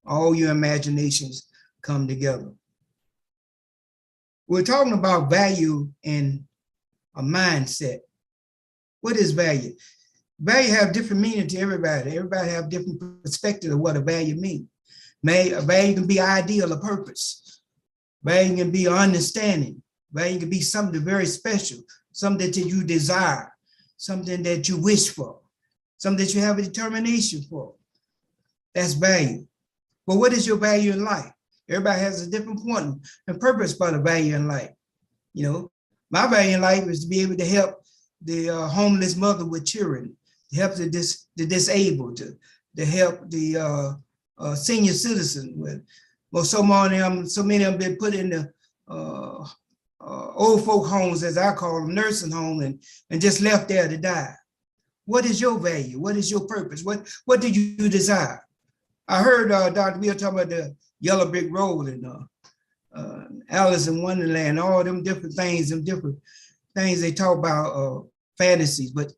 all your imaginations come together. We're talking about value in a mindset. What is value? Value have different meaning to everybody. Everybody have different perspective of what a value means. A value can be ideal, a purpose. Value can be understanding. Value can be something very special, something that you desire, something that you wish for, something that you have a determination for. That's value. But what is your value in life? Everybody has a different point and purpose for the value in life. You know, my value in life is to be able to help the homeless mother with children, to help the disabled, to help the senior citizen with, well, so many of them been put in the old folk homes, as I call them, nursing home, and just left there to die. What is your value? What is your purpose? What do you desire? I heard Dr. Bill talk about the yellow brick road and Alice in Wonderland, all them different things they talk about, fantasies. But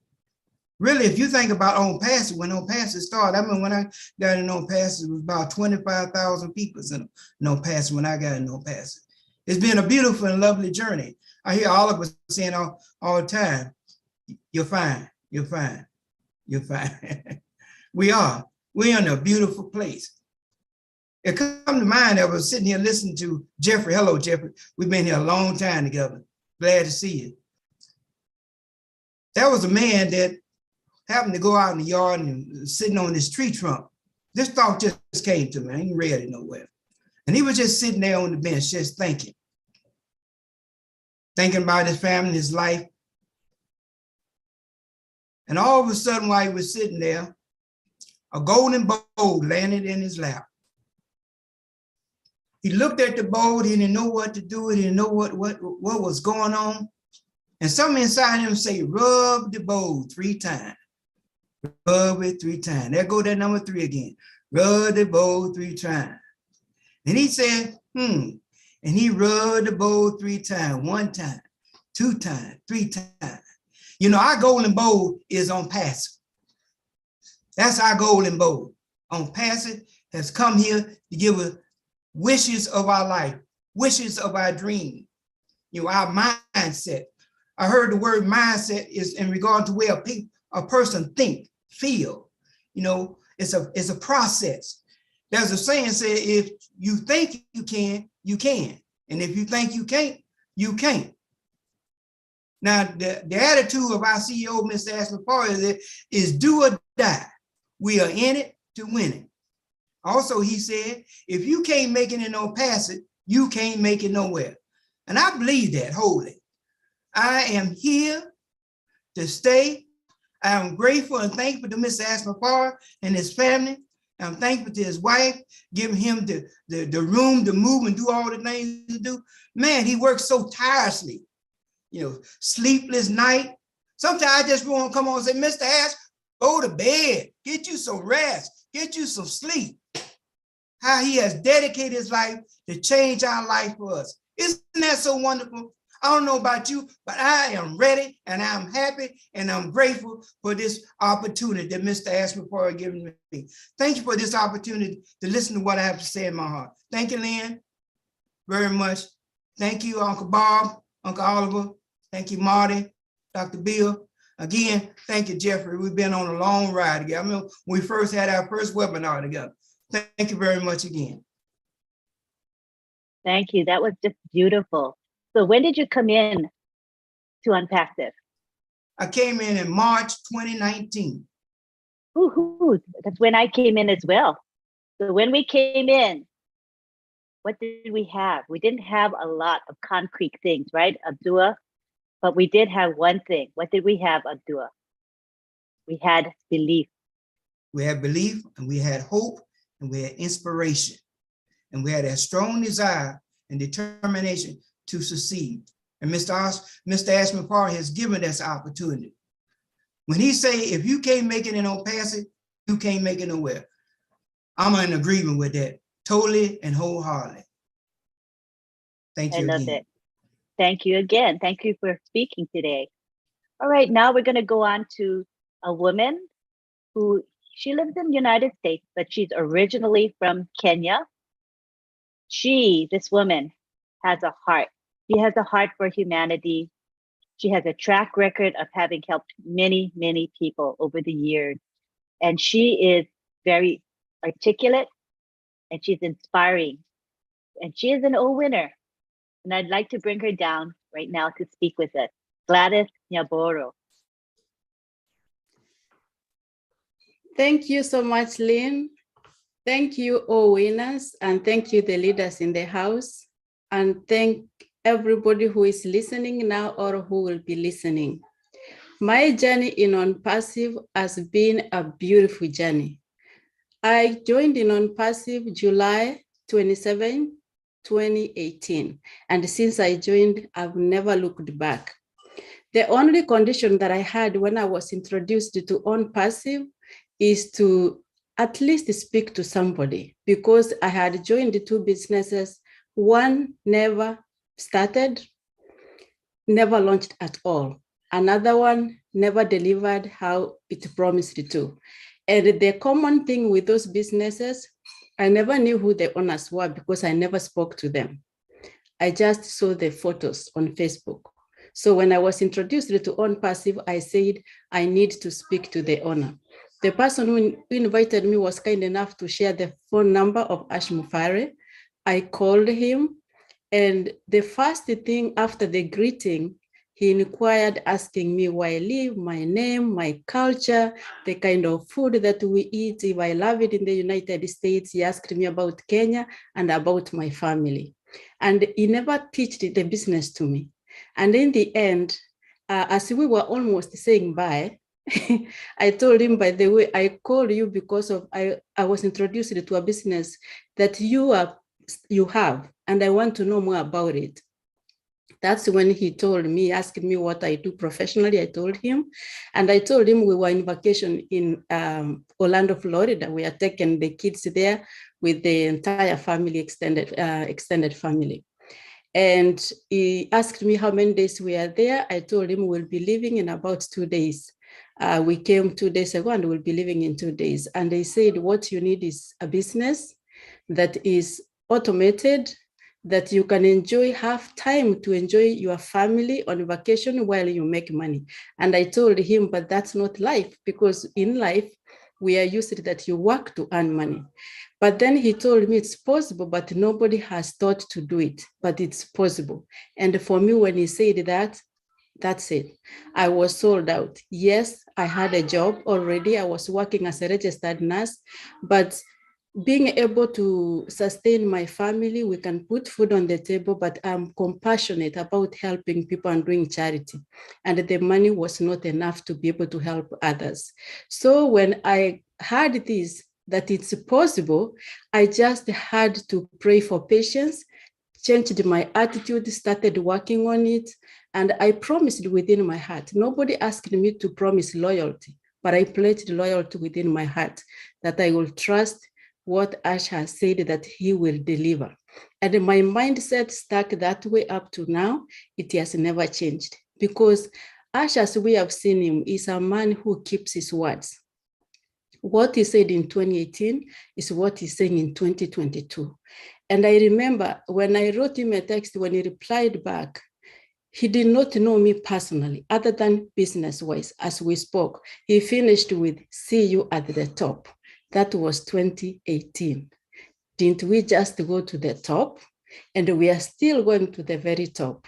really, if you think about On Passage, when On Passage started, I mean, when I got in On Passage, it was about 25,000 people in On Passage when I got in On Passage. It's been a beautiful and lovely journey. I hear all of us saying all the time, you're fine, you're fine, you're fine. We're in a beautiful place. It come to mind, I was sitting here listening to Jeffrey. Hello, Jeffrey. We've been here a long time together. Glad to see you. That was a man that happened to go out in the yard and sitting on this tree trunk. This thought just came to me. I ain't read it nowhere. And he was just sitting there on the bench, just thinking about his family, his life. And all of a sudden, while he was sitting there, a golden bowl landed in his lap. He looked at the bowl, he didn't know what to do, he didn't know what was going on. And something inside him say, rub the bowl 3 times. Rub it 3 times. There go that number 3 again. Rub the bowl 3 times. And he said, And he rubbed the bowl 3 times, 1 time, 2 times, 3 times. You know, our golden bowl is On Passage. That's our golden bowl. On Passage has come here to give us wishes of our life, wishes of our dream, you know, our mindset. I heard the word mindset is in regard to where a person think, feel. You know, it's a process. There's a saying say, if you think you can, you can. And if you think you can't, you can't. Now, the attitude of our CEO, Mr. Ashman Paul, is do or die. We are in it to win it. Also, he said, if you can't make it in No Passage, you can't make it nowhere. And I believe that wholly. I am here to stay. I am grateful and thankful to Mr. Ashman Paul and his family. I'm thankful to his wife, giving him the room to move and do all the things to do. Man, he works so tirelessly, you know, sleepless night. Sometimes I just want to come on and say, Mr. Ash, go to bed, get you some rest, get you some sleep. How he has dedicated his life to change our life for us. Isn't that so wonderful? I don't know about you, but I am ready and I'm happy and I'm grateful for this opportunity that Mr. Ashman Paul has given me. Thank you for this opportunity to listen to what I have to say in my heart. Thank you, Lynn, very much. Thank you, Uncle Bob, Uncle Oliver. Thank you, Marty, Dr. Bill. Again, thank you, Jeffrey. We've been on a long ride together. I mean, we first had our first webinar together. Thank you very much again. Thank you. That was just beautiful. So when did you come in to Unpassive? I came in March 2019. Ooh, that's when I came in as well. So when we came in, what did we have? We didn't have a lot of concrete things, right, Abdullah? But we did have one thing. What did we have, Abdullah? We had belief. We had belief, and we had hope, and we had inspiration. And we had a strong desire and determination to succeed. And Mr. Ashman Paul has given us opportunity. When he say, if you can't make it in No Passage, you can't make it nowhere. I'm in agreement with that, totally and wholeheartedly. Thank you again. I love it. Thank you again. Thank you for speaking today. All right, now we're going to go on to a woman who, she lives in the United States, but she's originally from Kenya. This woman has a heart. She has a heart for humanity. She has a track record of having helped many, many people over the years. And she is very articulate and she's inspiring. And she is an OWinner. And I'd like to bring her down right now to speak with us. Gladys Nyaboro. Thank you so much, Lynn. Thank you, OWinners, and thank you, the leaders in the house, and thank everybody who is listening now or who will be listening. My journey in OnPassive has been a beautiful journey. I joined in OnPassive July 27, 2018, and since I joined, I've never looked back. The only condition that I had when I was introduced to OnPassive is to at least speak to somebody, because I had joined the two businesses. One never started, never launched at all. Another one never delivered how it promised to. And the common thing with those businesses, I never knew who the owners were because I never spoke to them. I just saw the photos on Facebook. So when I was introduced to OnPassive, I said, I need to speak to the owner. The person who invited me was kind enough to share the phone number of Ash Mufare. I called him, and the first thing after the greeting, he inquired, asking me where I live, my name, my culture, the kind of food that we eat, if I love it in the United States. He asked me about Kenya and about my family. And he never pitched the business to me. And in the end, as we were almost saying bye, I told him, by the way, I called you because of I was introduced to a business that you have, and I want to know more about it. That's when he told me, asked me what I do professionally. I told him, and I told him we were in vacation in Orlando, Florida. We are taking the kids there with the entire family, extended family. And he asked me how many days we are there. I told him we'll be leaving in about 2 days. We came 2 days ago and we'll be leaving in 2 days. And they said, what you need is a business that is automated, that you can have time to enjoy your family on vacation while you make money. And I told him, but that's not life, because in life, we are used to that you work to earn money. But then he told me it's possible, but nobody has thought to do it, but it's possible. And for me, when he said that, that's it. I was sold out. Yes, I had a job already. I was working as a registered nurse, but being able to sustain my family, we can put food on the table, but I'm compassionate about helping people and doing charity. And the money was not enough to be able to help others. So when I heard this, that it's possible, I just had to pray for patience, changed my attitude, started working on it. And I promised within my heart. Nobody asked me to promise loyalty, but I pledged loyalty within my heart that I will trust what Ash has said that he will deliver. And my mindset stuck that way up to now. It has never changed, because Ash, as we have seen him, is a man who keeps his words. What he said in 2018 is what he's saying in 2022. And I remember when I wrote him a text, when he replied back, he did not know me personally, other than business-wise. As we spoke, he finished with, see you at the top. That was 2018. Didn't we just go to the top? And we are still going to the very top.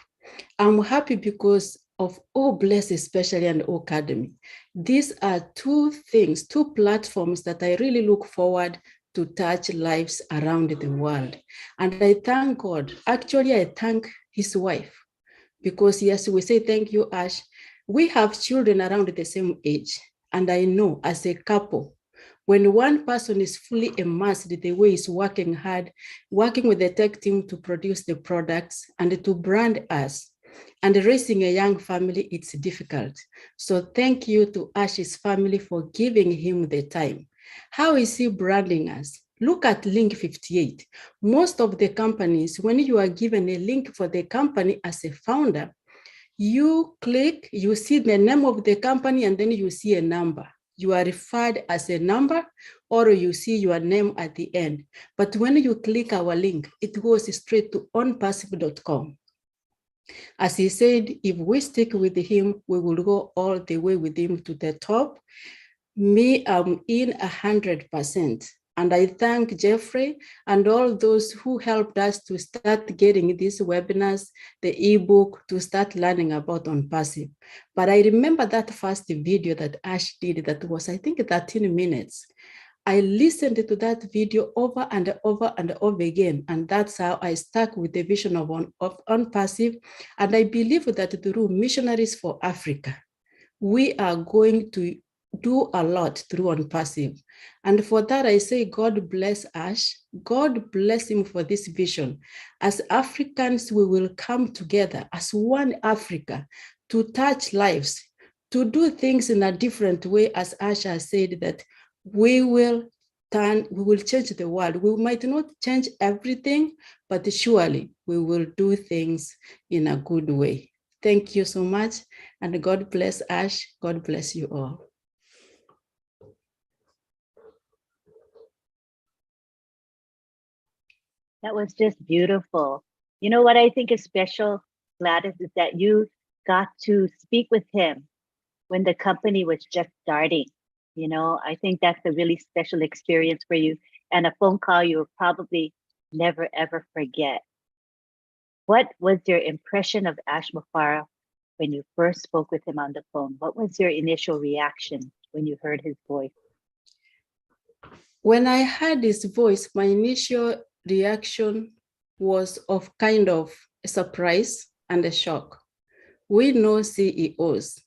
I'm happy because of OBless especially and Academy. These are two things, two platforms that I really look forward to touch lives around the world. And I thank God. Actually, I thank his wife, because yes, we say, thank you, Ash. We have children around the same age. And I know as a couple, when one person is fully immersed the way he's working hard, working with the tech team to produce the products and to brand us, and raising a young family, it's difficult. So thank you to Ash's family for giving him the time. How is he branding us? Look at link 58. Most of the companies, when you are given a link for the company as a founder, you click, you see the name of the company, and then you see a number. You are referred as a number, or you see your name at the end. But when you click our link, it goes straight to onpassive.com. As he said, if we stick with him, we will go all the way with him to the top. Me, I'm in 100%. And I thank Jeffrey and all those who helped us to start getting these webinars, the ebook, to start learning about OnPassive. But I remember that first video that Ash did that was, I think, 13 minutes. I listened to that video over and over and over again. And that's how I stuck with the vision of OwnPassive. And I believe that through Missionaries for Africa, we are going to do a lot through OwnPassive. And for that, I say, God bless Ash. God bless him for this vision. As Africans, we will come together as one Africa to touch lives, to do things in a different way, as Ash has said, that we will change the world. We might not change everything, but surely we will do things in a good way. Thank you so much. And God bless Ash. God bless you all. That was just beautiful. You know what I think is special, Gladys, is that you got to speak with him when the company was just starting. You know, I think that's a really special experience for you, and a phone call you'll probably never, ever forget. What was your impression of Ash Mufara when you first spoke with him on the phone? What was your initial reaction when you heard his voice? When I heard his voice, my initial reaction was of kind of a surprise and a shock. We know CEOs,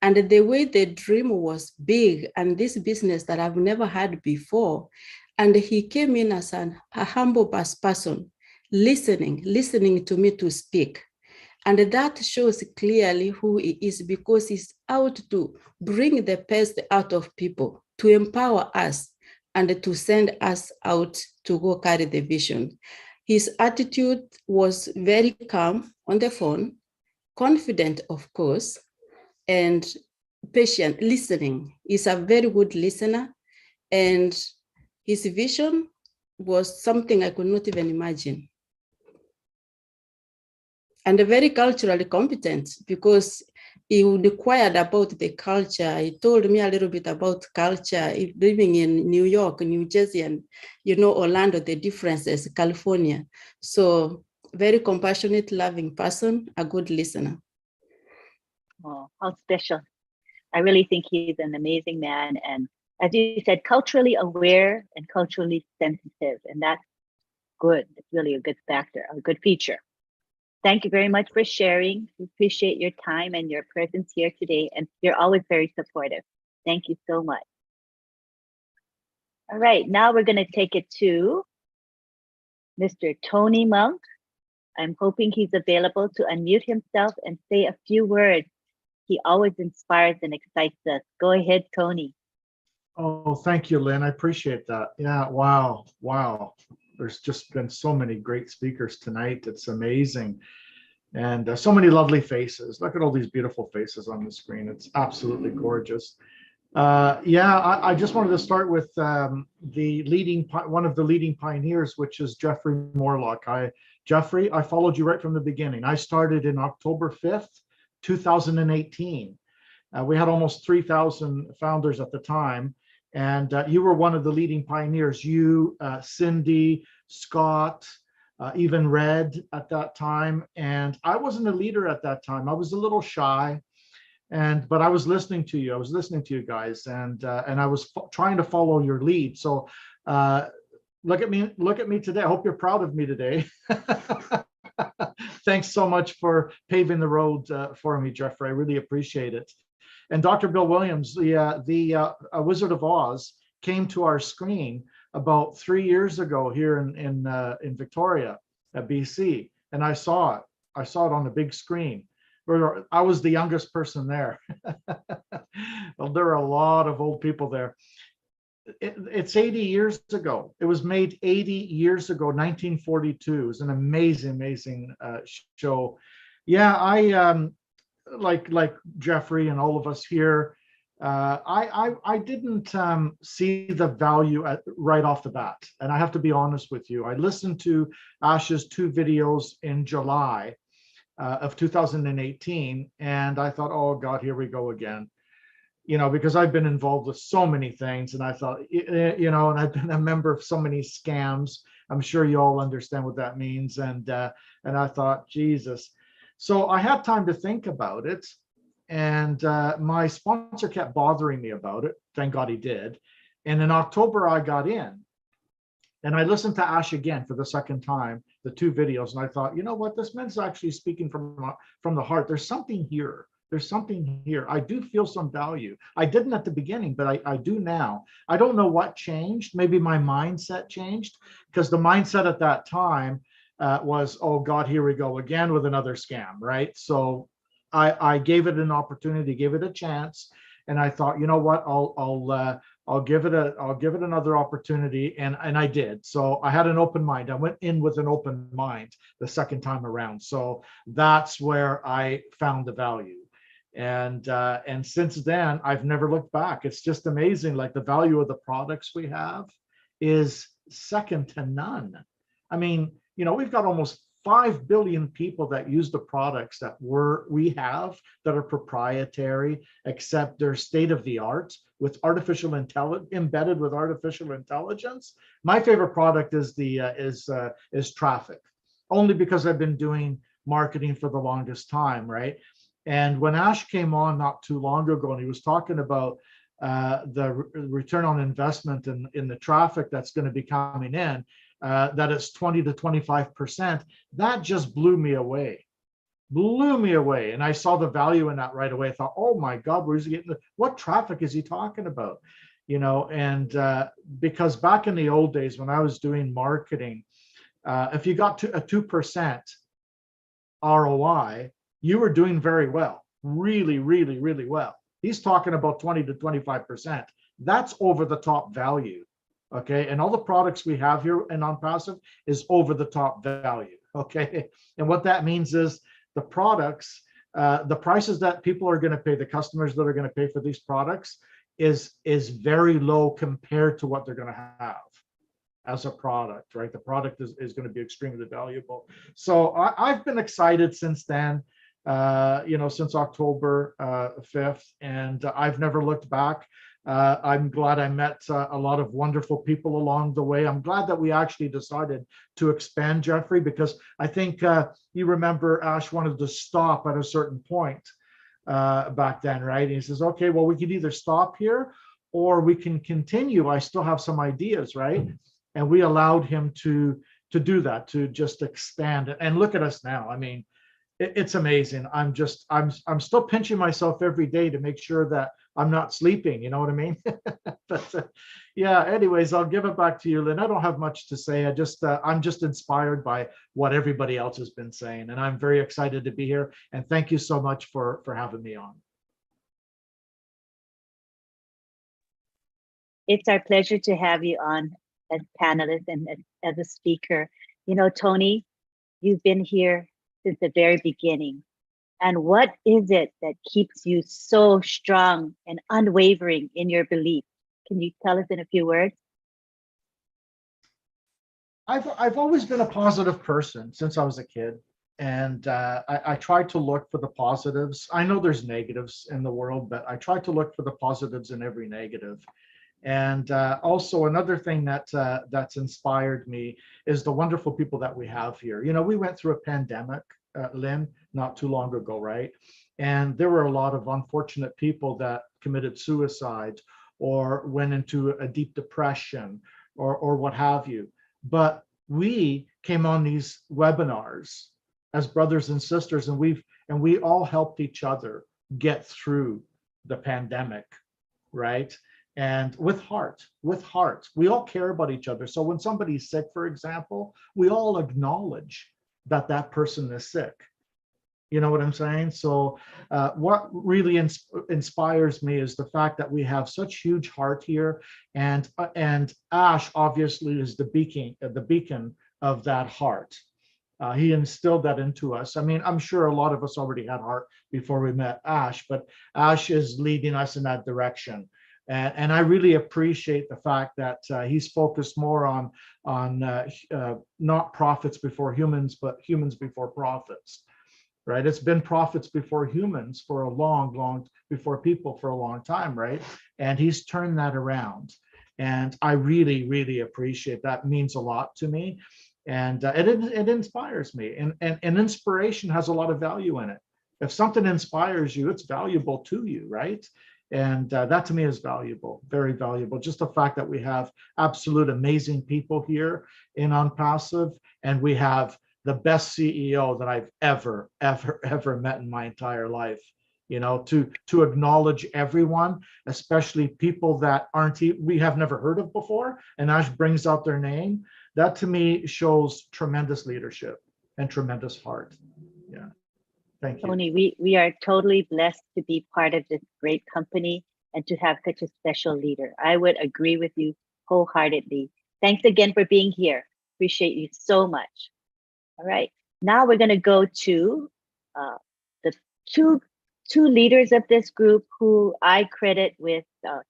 and the way the dream was big, and this business that I've never had before. And he came in as a humble person, listening to me to speak. And that shows clearly who he is, because he's out to bring the best out of people, to empower us, and to send us out to go carry the vision. His attitude was very calm on the phone, confident, of course, and patient, listening. He's a very good listener, and his vision was something I could not even imagine. And very culturally competent, because he inquired about the culture. He told me a little bit about culture, living in New York, New Jersey, and Orlando, the differences, California. So very compassionate, loving person, a good listener. Oh, how special. I really think he's an amazing man. And as you said, culturally aware and culturally sensitive. And that's good. It's really a good factor, a good feature. Thank you very much for sharing. We appreciate your time and your presence here today. And you're always very supportive. Thank you so much. All right, now we're going to take it to Mr. Tony Monk. I'm hoping he's available to unmute himself and say a few words. He always inspires and excites us. Go ahead, Tony. Oh, thank you, Lynn. I appreciate that. Yeah, wow. There's just been so many great speakers tonight. It's amazing. And so many lovely faces. Look at all these beautiful faces on the screen. It's absolutely gorgeous. I just wanted to start with one of the leading pioneers, which is Jeffrey Morlock. Jeffrey, I followed you right from the beginning. I started in October 5th, 2018. We had almost 3,000 founders at the time. And you were one of the leading pioneers. You, Cindy, Scott, even Red at that time. And I wasn't a leader at that time. I was a little shy, but I was listening to you. I was listening to you guys, and I was trying to follow your lead. So look at me today. I hope you're proud of me today. Thanks so much for paving the road for me, Jeffrey. I really appreciate it. And Dr. Bill Williams, the Wizard of Oz, came to our screen about 3 years ago here in Victoria, BC, and I saw it. I saw it on the big screen. I was the youngest person there. Well, there are a lot of old people there. It's 80 years ago. It was made 80 years ago, 1942. It was an amazing show. Yeah, I like Jeffrey and all of us here, I didn't see the value right off the bat. And I have to be honest with you. I listened to Ash's 2 videos in July of 2018, and I thought, oh God, here we go again. Because I've been involved with so many things, and I thought, and I've been a member of so many scams. I'm sure you all understand what that means. And I thought, Jesus. So I had time to think about it, and my sponsor kept bothering me about it. Thank God he did. And in October, I got in and I listened to Ash again for the second time, the 2 videos. And I thought, you know what, this man's actually speaking from the heart. There's something here. There's something here. I do feel some value. I didn't at the beginning, but I do now. I don't know what changed. Maybe my mindset changed, because the mindset at that time was, oh God, here we go again with another scam, right? So I gave it an opportunity, gave it a chance, and I thought, you know what, I'll give it another opportunity, and I did. So I had an open mind. I went in with an open mind the second time around. So that's where I found the value. And since then, I've never looked back. It's just amazing. Like, the value of the products we have is second to none. I mean, you know, we've got almost 5 billion people that use the products that we have that are proprietary, except they're state of the art with artificial intelligence, embedded with artificial intelligence. My favorite product is Traffic, only because I've been doing marketing for the longest time, right? And when Ash came on not too long ago, and he was talking about the return on investment in the traffic that's going to be coming in, that it's 20 to 25%, that just blew me away. And I saw the value in that right away. I thought, oh my God, where's he getting what traffic is he talking about? You know, and because back in the old days when I was doing marketing, if you got to a 2% ROI, you were doing very well, really, really, really well. He's talking about 20 to 25%. That's over the top value. Okay, and all the products we have here in OnPassive is over the top value. Okay, and what that means is the products, the prices that people are going to pay, the customers that are going to pay for these products is very low compared to what they're going to have as a product, right? The product is going to be extremely valuable. So I've been excited since then, you know, since October 5th, and I've never looked back. I'm glad I met a lot of wonderful people along the way. I'm glad that we actually decided to expand, Jeffrey, because I think you remember Ash wanted to stop at a certain point back then, right? And he says, okay, well, we could either stop here or we can continue. I still have some ideas, right? And we allowed him to do that, to just expand it. And look at us now. I mean, it's amazing. I'm still pinching myself every day to make sure that I'm not sleeping, you know what I mean? But yeah, anyways, I'll give it back to you, Lynn. I don't have much to say. I'm just inspired by what everybody else has been saying, and I'm very excited to be here. And thank you so much for having me on. It's our pleasure to have you on as panelist and as a speaker. You know, Tony, you've been here since the very beginning. And what is it that keeps you so strong and unwavering in your belief? Can you tell us in a few words? I've always been a positive person since I was a kid. And I try to look for the positives. I know there's negatives in the world, but I try to look for the positives in every negative. And also another thing that's inspired me is the wonderful people that we have here. You know, we went through a pandemic, Lynn, not too long ago, right? And there were a lot of unfortunate people that committed suicide or went into a deep depression or what have you. But we came on these webinars as brothers and sisters, and we all helped each other get through the pandemic, right? And with heart, we all care about each other. So when somebody's sick, for example, we all acknowledge that that person is sick. You know what I'm saying? So what really inspires me is the fact that we have such huge heart here, and Ash obviously is the beacon of that heart. He instilled that into us. I mean, I'm sure a lot of us already had heart before we met Ash, but Ash is leading us in that direction. And I really appreciate the fact that he's focused more on not profits before humans, but humans before profits, right? It's been profits before humans for a long, before people for a long time, right? And he's turned that around. And I really, really appreciate that. It means a lot to me. And it inspires me. And inspiration has a lot of value in it. If something inspires you, it's valuable to you, right? And that to me is valuable, very valuable. Just the fact that we have absolute amazing people here in OnPassive, and we have the best CEO that I've ever met in my entire life. You know, to acknowledge everyone, especially people that we have never heard of before, and Ash brings out their name. That to me shows tremendous leadership and tremendous heart. Yeah. Thank you. Tony, we are totally blessed to be part of this great company and to have such a special leader. I would agree with you wholeheartedly. Thanks again for being here. Appreciate you so much. All right, now we're going to go to the two leaders of this group who I credit with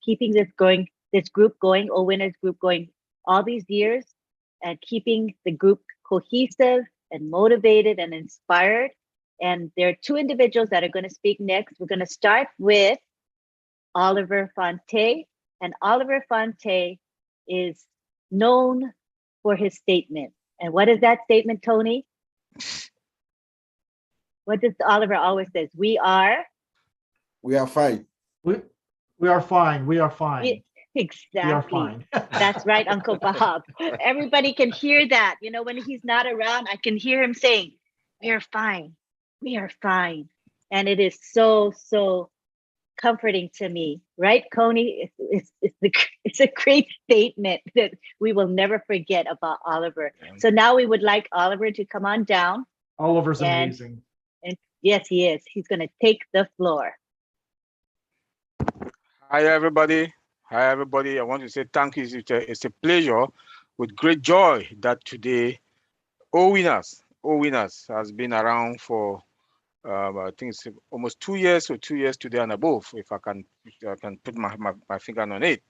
keeping this group going, OWinners group going all these years, and keeping the group cohesive and motivated and inspired. And there are two individuals that are going to speak next. We're going to start with Oliver Fonte. And Oliver Fonte is known for his statement. And what is that statement, Tony? What does Oliver always says? We are fine. We are fine. We are fine. Exactly. We are fine. That's right, Uncle Bob. Everybody can hear that. You know, when he's not around, I can hear him saying, we are fine. We are fine. And it is so, so comforting to me, right, Coney? It's a great statement that we will never forget about Oliver. So now we would like Oliver to come on down. Oliver's amazing. And yes, he is. He's going to take the floor. Hi, everybody. Hi, everybody. I want to say thank you. It's a pleasure with great joy that today OWinners has been around for I think it's almost 2 years or 2 years today and above, if I can put my finger on it.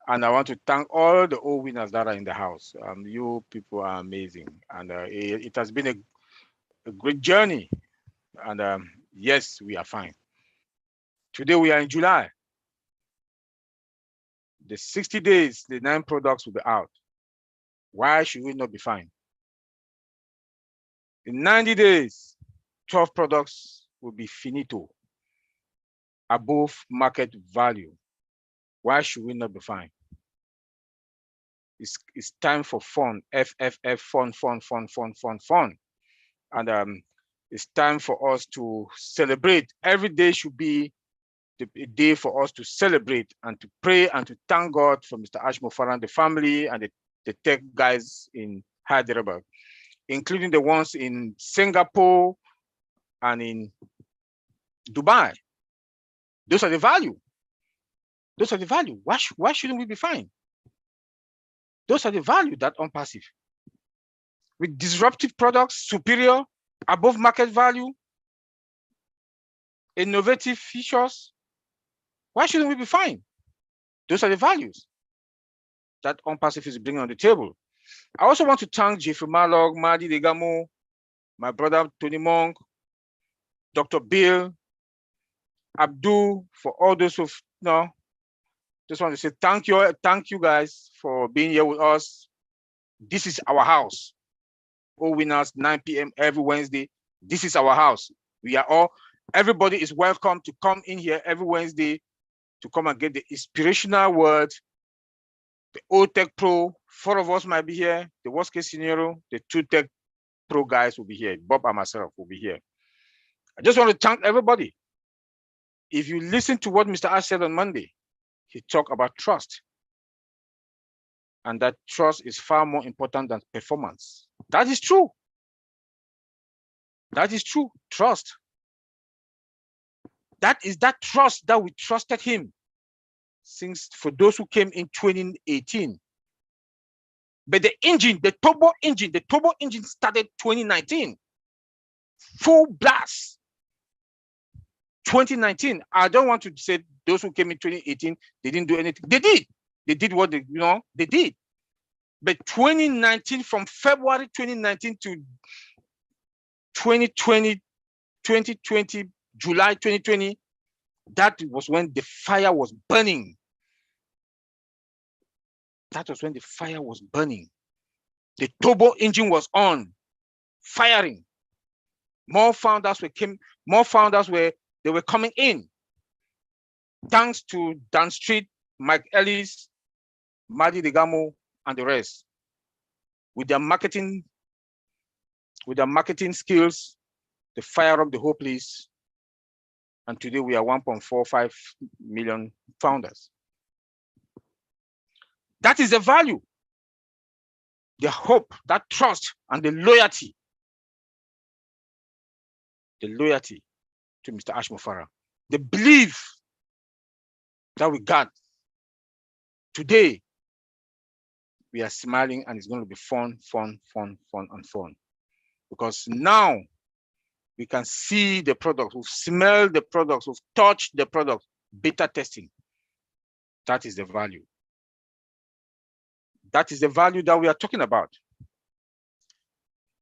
And I want to thank all the OWinners that are in the house. You people are amazing. And it has been a great journey. And yes, we are fine. Today we are in July. The 60 days, the 9 products will be out. Why should we not be fine? In 90 days, 12 products will be finito, above market value. Why should we not be fine? It's time for fun, fun. And it's time for us to celebrate. Every day should be a day for us to celebrate and to pray and to thank God for Mr. Ashmofaran, the family, and the tech guys in Hyderabad, including the ones in Singapore and in Dubai. Those are the value. Those are the value. Why shouldn't we be fine? Those are the value that OnPassive. With disruptive products, superior, above market value, innovative features, why shouldn't we be fine? Those are the values that OnPassive is bringing on the table. I also want to thank Jeffrey Morlock, Madi Degamo, my brother Tony Monk, Dr. Bill, Abdul, for all those who just want to say thank you guys for being here with us. This is our house. OWinners, 9 p.m. every Wednesday. This is our house. Everybody is welcome to come in here every Wednesday to come and get the inspirational word. The old Tech Pro, 4 of us might be here. The worst case scenario, the 2 Tech Pro guys will be here. Bob and myself will be here. I just want to thank everybody. If you listen to what Mr. Ash said on Monday, he talked about trust. And that trust is far more important than performance. That is true. That is true. Trust. That is that trust that we trusted him since for those who came in 2018. But the turbo engine started 2019. Full blast. 2019. I don't want to say those who came in 2018, they didn't do anything. They did. They did what they did. But 2019, from February 2019 to 2020, July 2020, that was when the fire was burning. That was when the fire was burning. The turbo engine was on, firing. More founders were coming in. Thanks to Dan Street, Mike Ellis, Madi Degamo, and the rest. With their marketing skills, they fire up the whole place. And today we are 1.45 million founders. That is the value, the hope, that trust, and the loyalty to Mr. Ashmofara, the belief that we got. Today, we are smiling and it's going to be fun. Because now we can see the product, we've smelled the products, we've touched the product, beta testing. That is the value. That is the value that we are talking about.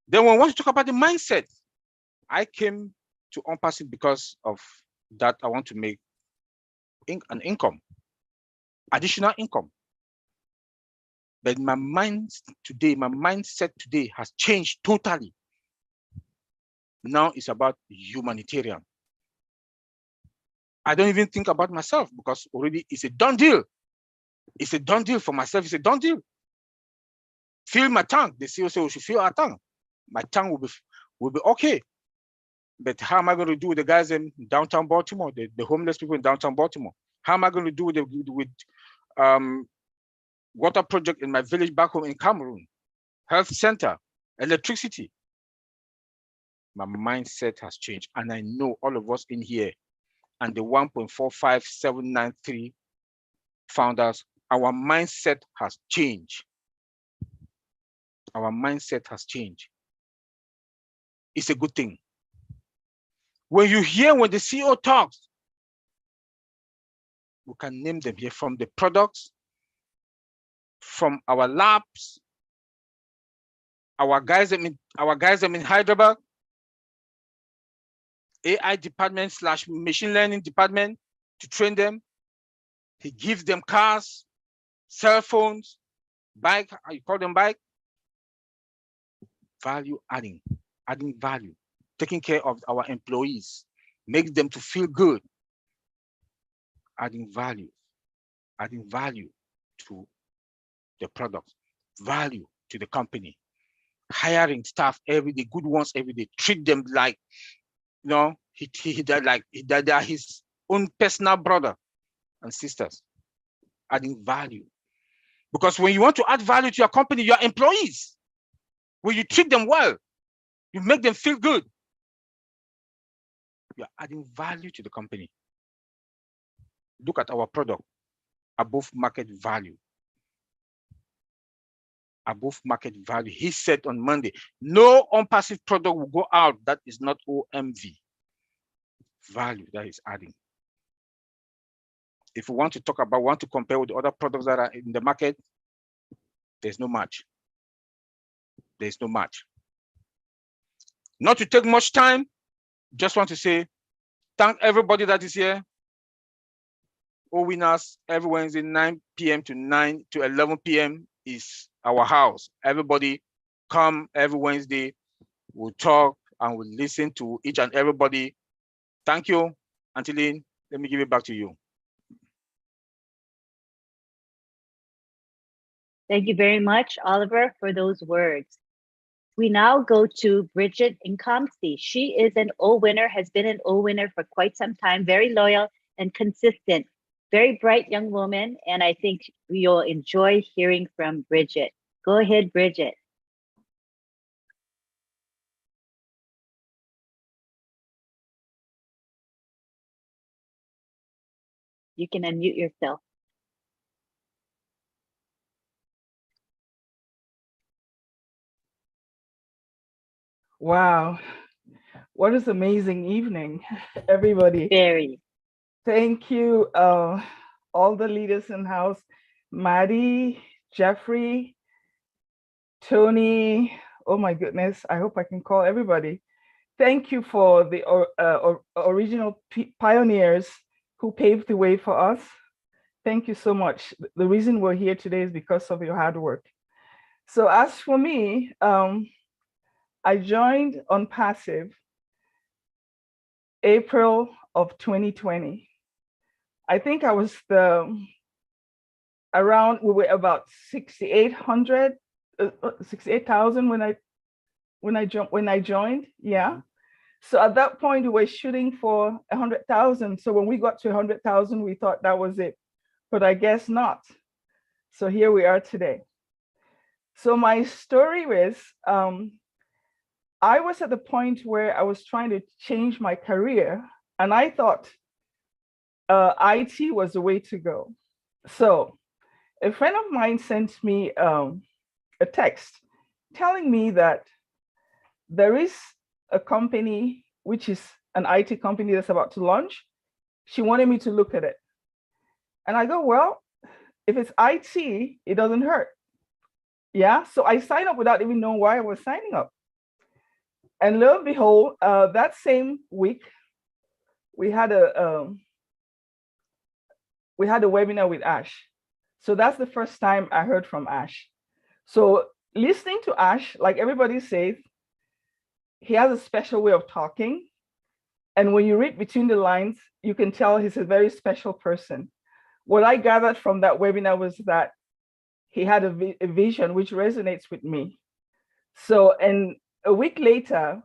Then when we want to talk about the mindset, I came to OwnPassive because of that. I want to make an income, additional income. But my mindset today has changed totally. Now it's about humanitarian. I don't even think about myself because already it's a done deal. It's a done deal for myself. It's a done deal. Fill my tank. The CEO said we should fill our tank. My tank will be okay. But how am I going to do with the guys in downtown Baltimore, the homeless people in downtown Baltimore? How am I going to do with water project in my village back home in Cameroon, health center, electricity? My mindset has changed, and I know all of us in here and the 1.45793 founders, our mindset has changed. Our mindset has changed. It's a good thing. When you hear when the CEO talks, we can name them here, from the products, from our labs, our guys in Hyderabad, AI department / machine learning department to train them. He gives them cars, cell phones, bike, you call them bike. Value adding value, taking care of our employees, make them to feel good, adding value to the product, value to the company, hiring staff every day, good ones every day, treat them like, you know, they are his own personal brother and sisters, adding value. Because when you want to add value to your company, your employees, when you treat them well, you make them feel good, you're adding value to the company. Look at our product, above market value. Above market value. He said on Monday, no OwnPassive product will go out that is not OMV. Value that is adding. If we want to talk about, want to compare with the other products that are in the market, there's no match. There's no match. Not to take much time, just want to say, thank everybody that is here. OWinners, every Wednesday, 9 p.m. to 11 p.m. is our house. Everybody come every Wednesday. We'll talk and we'll listen to each and everybody. Thank you. Antilene, let me give it back to you. Thank you very much, Oliver, for those words. We now go to Bridget Nkamsi. She is an OWinner, has been an OWinner for quite some time, very loyal and consistent, very bright young woman, and I think you'll enjoy hearing from Bridget. Go ahead, Bridget. You can unmute yourself. Wow, what an amazing evening, everybody. Very. Thank you, all the leaders in house, Maddie, Jeffrey, Tony, oh my goodness, I hope I can call everybody. Thank you for the original pioneers who paved the way for us. Thank you so much. The reason we're here today is because of your hard work. So as for me, I joined OwnPassive April of 2020. I think I was we were about 68,000 when I joined. Yeah. So at that point we were shooting for 100,000. So when we got to 100,000, we thought that was it, but I guess not. So here we are today. So my story is, I was at the point where I was trying to change my career, and I thought IT was the way to go. So a friend of mine sent me a text telling me that there is a company, which is an IT company that's about to launch. She wanted me to look at it. And I go, well, if it's IT, it doesn't hurt. Yeah, so I signed up without even knowing why I was signing up. And lo and behold, that same week, we had a webinar with Ash. So that's the first time I heard from Ash. So listening to Ash, like everybody says, he has a special way of talking. And when you read between the lines, you can tell he's a very special person. What I gathered from that webinar was that he had a vision which resonates with me. So, and a week later,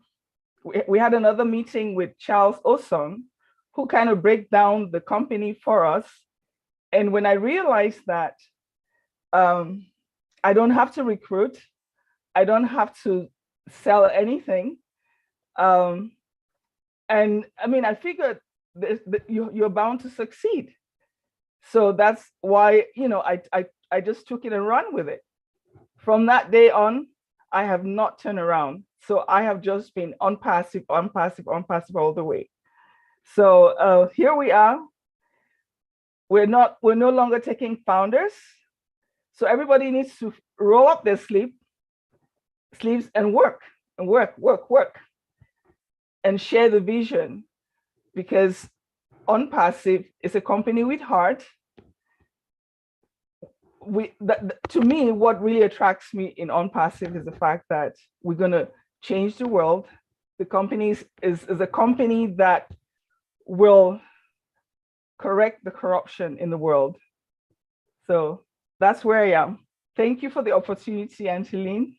we had another meeting with Charles Osong, who kind of break down the company for us. And when I realized that I don't have to recruit, I don't have to sell anything. And I mean, I figured you're bound to succeed. So that's why, you know, I just took it and run with it. From that day on, I have not turned around. So I have just been on passive all the way. So here we are. We're no longer taking founders. So everybody needs to roll up their sleeves and work and share the vision, because OnPassive is a company with heart. To me, what really attracts me in OnPassive is the fact that we're going to change the world. The company is a company that will correct the corruption in the world. So that's where I am. Thank you for the opportunity, Angeline.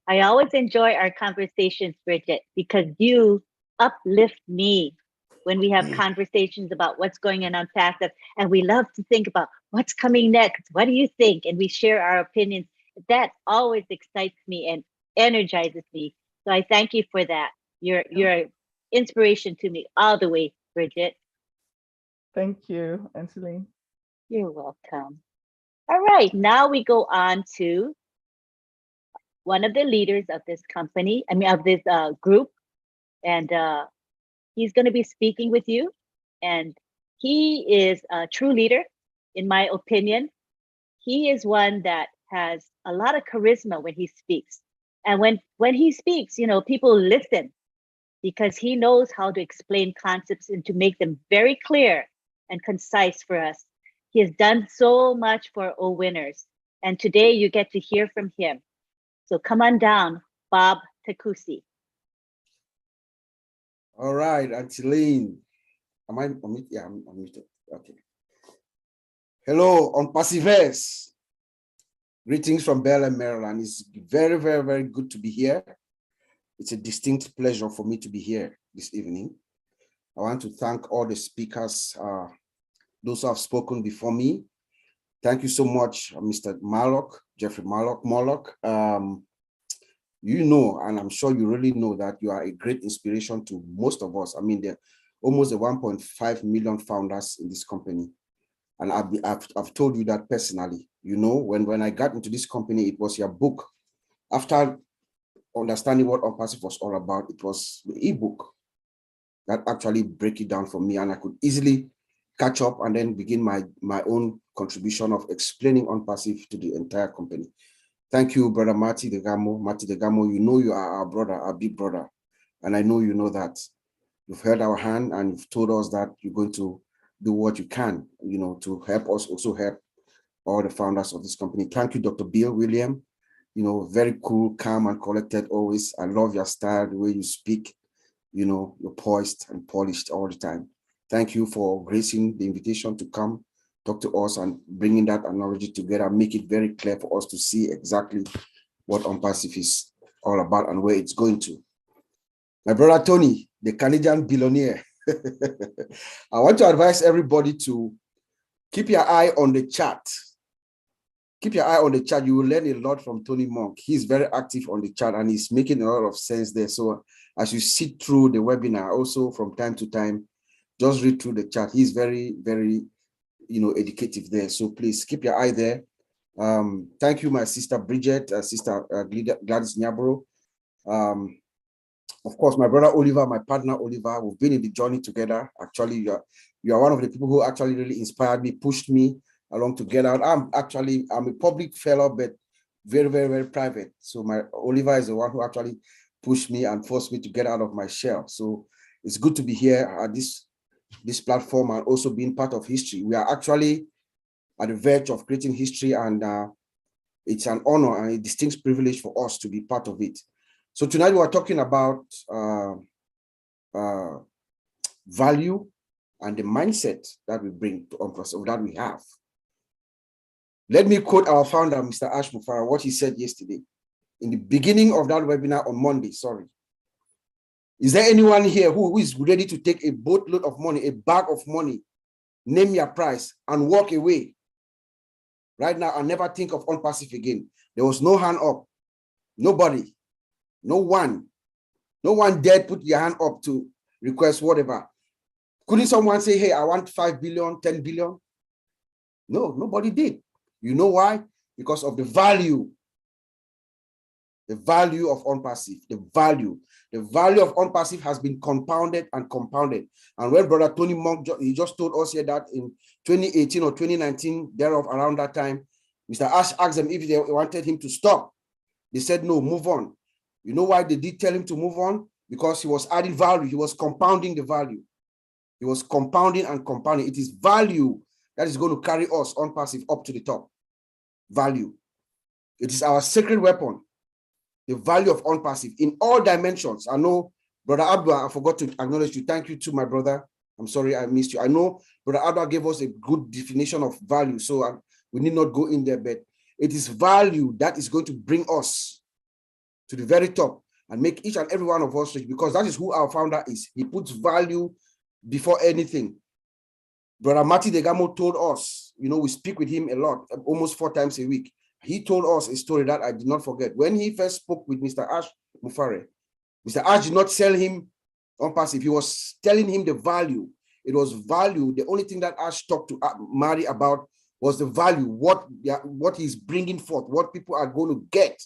I always enjoy our conversations, Bridget, because you uplift me when we have conversations about what's going on passive, and we love to think about what's coming next. What do you think? And we share our opinions. That always excites me and energizes me. So I thank you for that. You're inspiration to me all the way, Bridget. Thank you, Angeline. You're welcome. All right, now we go on to one of the leaders of this company, of this group, and he's going to be speaking with you. And he is a true leader, in my opinion. He is one that has a lot of charisma when he speaks. And when he speaks, you know, people listen because he knows how to explain concepts and to make them very clear and concise for us. He has done so much for OWinners. And today you get to hear from him. So come on down, Bob Takusi. All right, Angeline. Am I on mute? Yeah, I'm muted. Okay. Hello, OnPassivers. Greetings from Bel Air, Maryland. It's very, very, very good to be here. It's a distinct pleasure for me to be here this evening. I want to thank all the speakers, those who have spoken before me. Thank you so much, Mr. Morlock, Jeffrey Morlock. You know, and I'm sure you really know that you are a great inspiration to most of us. I mean, there are almost 1.5 million founders in this company. And I've told you that personally. You know, when I got into this company, it was your book. After understanding what OnPassive was all about, it was the ebook that actually break it down for me, and I could easily catch up and then begin my own contribution of explaining OnPassive to the entire company. Thank you, Brother Marty Degamo. Marty Degamo, you know you are our brother, our big brother, and I know you know that. You've held our hand and you've told us that you're going to do what you can, you know, to help us also help all the founders of this company. Thank you, Dr. Bill William. You know, very cool, calm, and collected always. I love your style, the way you speak. you know, you're poised and polished all the time. Thank you for gracing the invitation to come talk to us and bringing that analogy together, make it very clear for us to see exactly what OnPassive is all about and where it's going to. My brother Tony, the Canadian billionaire, I want to advise everybody to keep your eye on the chat. Keep your eye on the chat. You will learn a lot from Tony Monk. He's very active on the chat and he's making a lot of sense there. So as you sit through the webinar, also from time to time, just read through the chat. He's very, very, you know, educative there. So please keep your eye there. Thank you, my sister Bridget, sister Gladys Nyabro. Of course, my brother Oliver, my partner Oliver, we've been in the journey together. Actually, you are one of the people who actually really inspired me, pushed me along together. I'm a public fellow, but very, very, very private. So my Oliver is the one who actually pushed me and forced me to get out of my shell. So it's good to be here at this platform and also being part of history. We are actually at the verge of creating history, and it's an honor and a distinct privilege for us to be part of it. So tonight we are talking about value and the mindset that we bring to OnPassive, that we have. Let me quote our founder, Mr. Ash Mufara, what he said yesterday in the beginning of that webinar on Monday, sorry. Is there anyone here who is ready to take a boatload of money, a bag of money, name your price, and walk away right now and never think of OnPassive again? There was no hand up. Nobody. No one dared put your hand up to request whatever. Couldn't someone say, hey, I want 5 billion, 10 billion? No, nobody did. You know why? Because of the value of OnPassive, the value of OnPassive has been compounded and compounded. And when Brother Tony Monk, he just told us here that in 2018 or 2019, thereof around that time, Mr. Ash asked them if they wanted him to stop. They said, no, move on. You know why they did tell him to move on? Because he was adding value. He was compounding the value. He was compounding and compounding. It is value that is going to carry us OnPassive up to the top. Value. It is our secret weapon. The value of OnPassive in all dimensions. I know, Brother Abdul, I forgot to acknowledge you. Thank you to my brother. I'm sorry I missed you. I know Brother Abdul gave us a good definition of value, so we need not go in there, but it is value that is going to bring us to the very top and make each and every one of us rich, because that is who our founder is. He puts value before anything. Brother Mati Degamo told us, you know, we speak with him a lot, almost 4 times a week. He told us a story that I did not forget. When he first spoke with Mr. Ash Mufare, Mr. Ash did not sell him OnPassive. He was telling him the value. It was value. The only thing that Ash talked to Mari about was the value, what he's bringing forth, what people are going to get.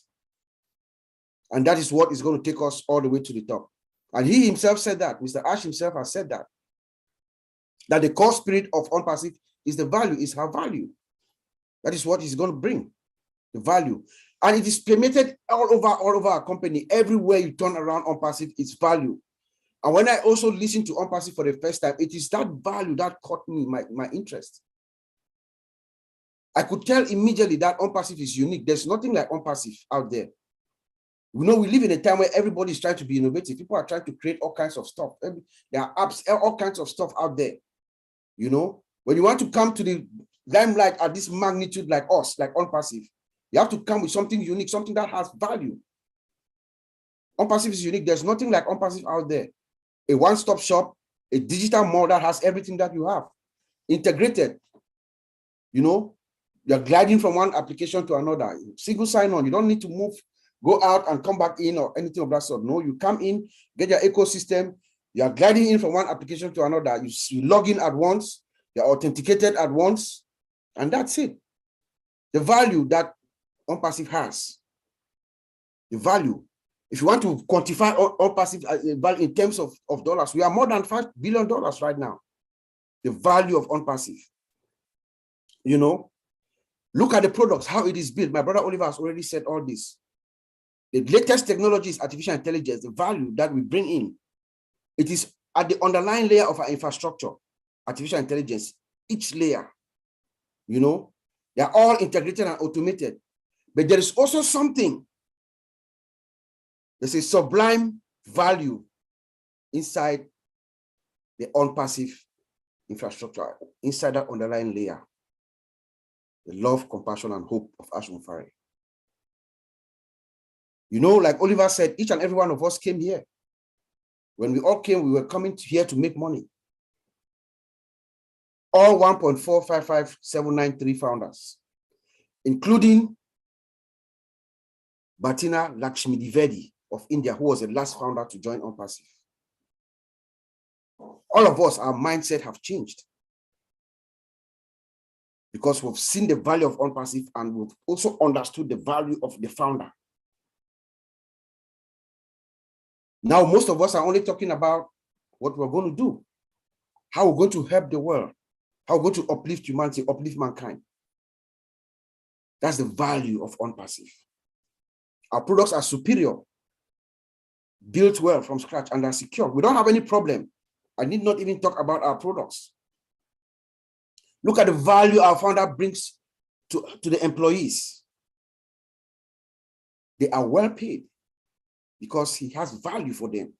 And that is what is going to take us all the way to the top. And he himself said that. Mr. Ash himself has said that the core spirit of OnPassive is the value, is her value. That is what he's going to bring, the value. And it is permitted all over our company. Everywhere you turn around OnPassive, it's value. And when I also listened to OnPassive for the first time, it is that value that caught me, my interest. I could tell immediately that OnPassive is unique. There's nothing like OnPassive out there. We know we live in a time where everybody is trying to be innovative. People are trying to create all kinds of stuff. There are apps, all kinds of stuff out there. You know, when you want to come to the limelight at this magnitude like us, like OnPassive, you have to come with something unique, something that has value. OnPassive is unique. There's nothing like OnPassive out there. A one-stop shop, a digital mall that has everything that you have. Integrated. You know, you're gliding from one application to another. Single sign-on. You don't need to move, go out and come back in or anything of that sort. No, you come in, get your ecosystem. You are gliding in from one application to another. You log in at once. You're authenticated at once. And that's it. The value that OnPassive has. The value. If you want to quantify OnPassive value in terms of dollars, we are more than $5 billion right now. The value of OnPassive. You know, look at the products, how it is built. My brother Oliver has already said all this. The latest technology is artificial intelligence, the value that we bring in. It is at the underlying layer of our infrastructure, artificial intelligence, each layer, you know, they are all integrated and automated. But there is also something, there's a sublime value inside the on-passive infrastructure, inside that underlying layer, the love, compassion, and hope of Ashmufari. You know, like Oliver said, each and every one of us came here. When we all came, we were coming here to make money. All 1.455793 founders, including Batina Lakshmi of India, who was the last founder to join OnPassive. All of us, our mindset have changed because we've seen the value of OnPassive and we've also understood the value of the founder. Now, most of us are only talking about what we're going to do, how we're going to help the world, how we're going to uplift humanity, uplift mankind. That's the value of OnPassive. Our products are superior, built well from scratch, and are secure. We don't have any problem. I need not even talk about our products. Look at the value our founder brings to the employees. They are well paid because he has value for them.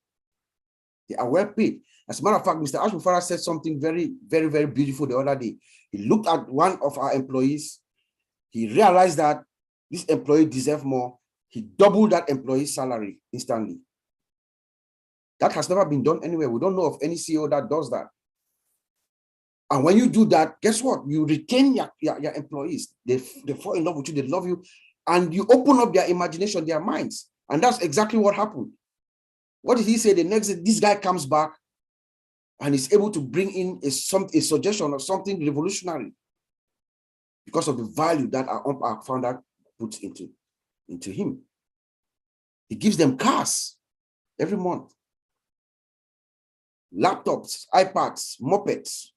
They are well paid. As a matter of fact, Mr. Ashmufara said something very, very, very beautiful the other day. He looked at one of our employees. He realized that this employee deserves more. He doubled that employee's salary instantly. That has never been done anywhere. We don't know of any CEO that does that. And when you do that, guess what? You retain your employees. They fall in love with you. They love you. And you open up their imagination, their minds. And that's exactly what happened. What did he say? The next day, this guy comes back and is able to bring in a suggestion of something revolutionary because of the value that our founder puts into him. He gives them cars every month, laptops, iPads, mopeds.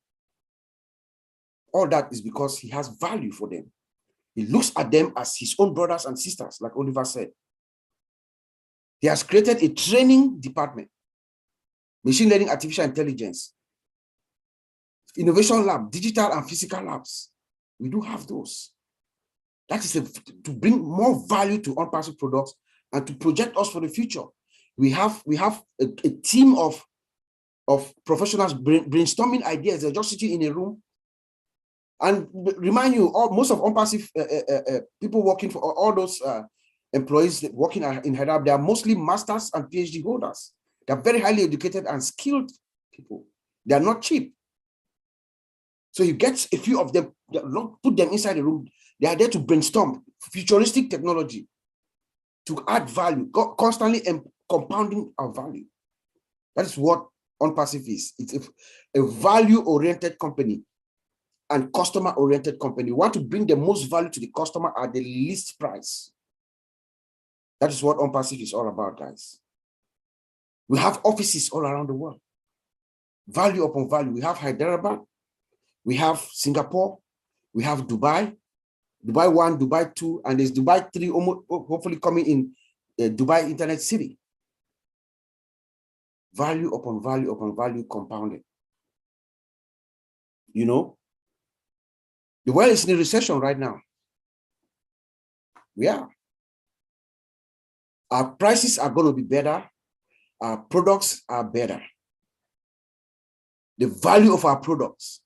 All that is because he has value for them. He looks at them as his own brothers and sisters, like Oliver said. He has created a training department, machine learning, artificial intelligence, innovation lab, digital and physical labs. We do have those. That is to bring more value to OnPassive products and to project us for the future. We have a team of professionals brainstorming ideas. They're just sitting in a room. And remind you, most of OnPassive people working for all those employees working in Hyderabad, they are mostly masters and PhD holders. They are very highly educated and skilled people. They are not cheap. So you get a few of them, put them inside the room. They are there to brainstorm futuristic technology to add value, constantly compounding our value. That is what OnPassive is. It's a value-oriented company and customer-oriented company. We want to bring the most value to the customer at the least price. That is what OnPassive is all about, guys. We have offices all around the world. Value upon value. We have Hyderabad, we have Singapore, we have Dubai, Dubai 1, Dubai 2, and there's Dubai 3, hopefully coming in Dubai Internet City. Value upon value compounded. You know, the world is in a recession right now. We are. Our prices are going to be better. Our products are better. The value of our products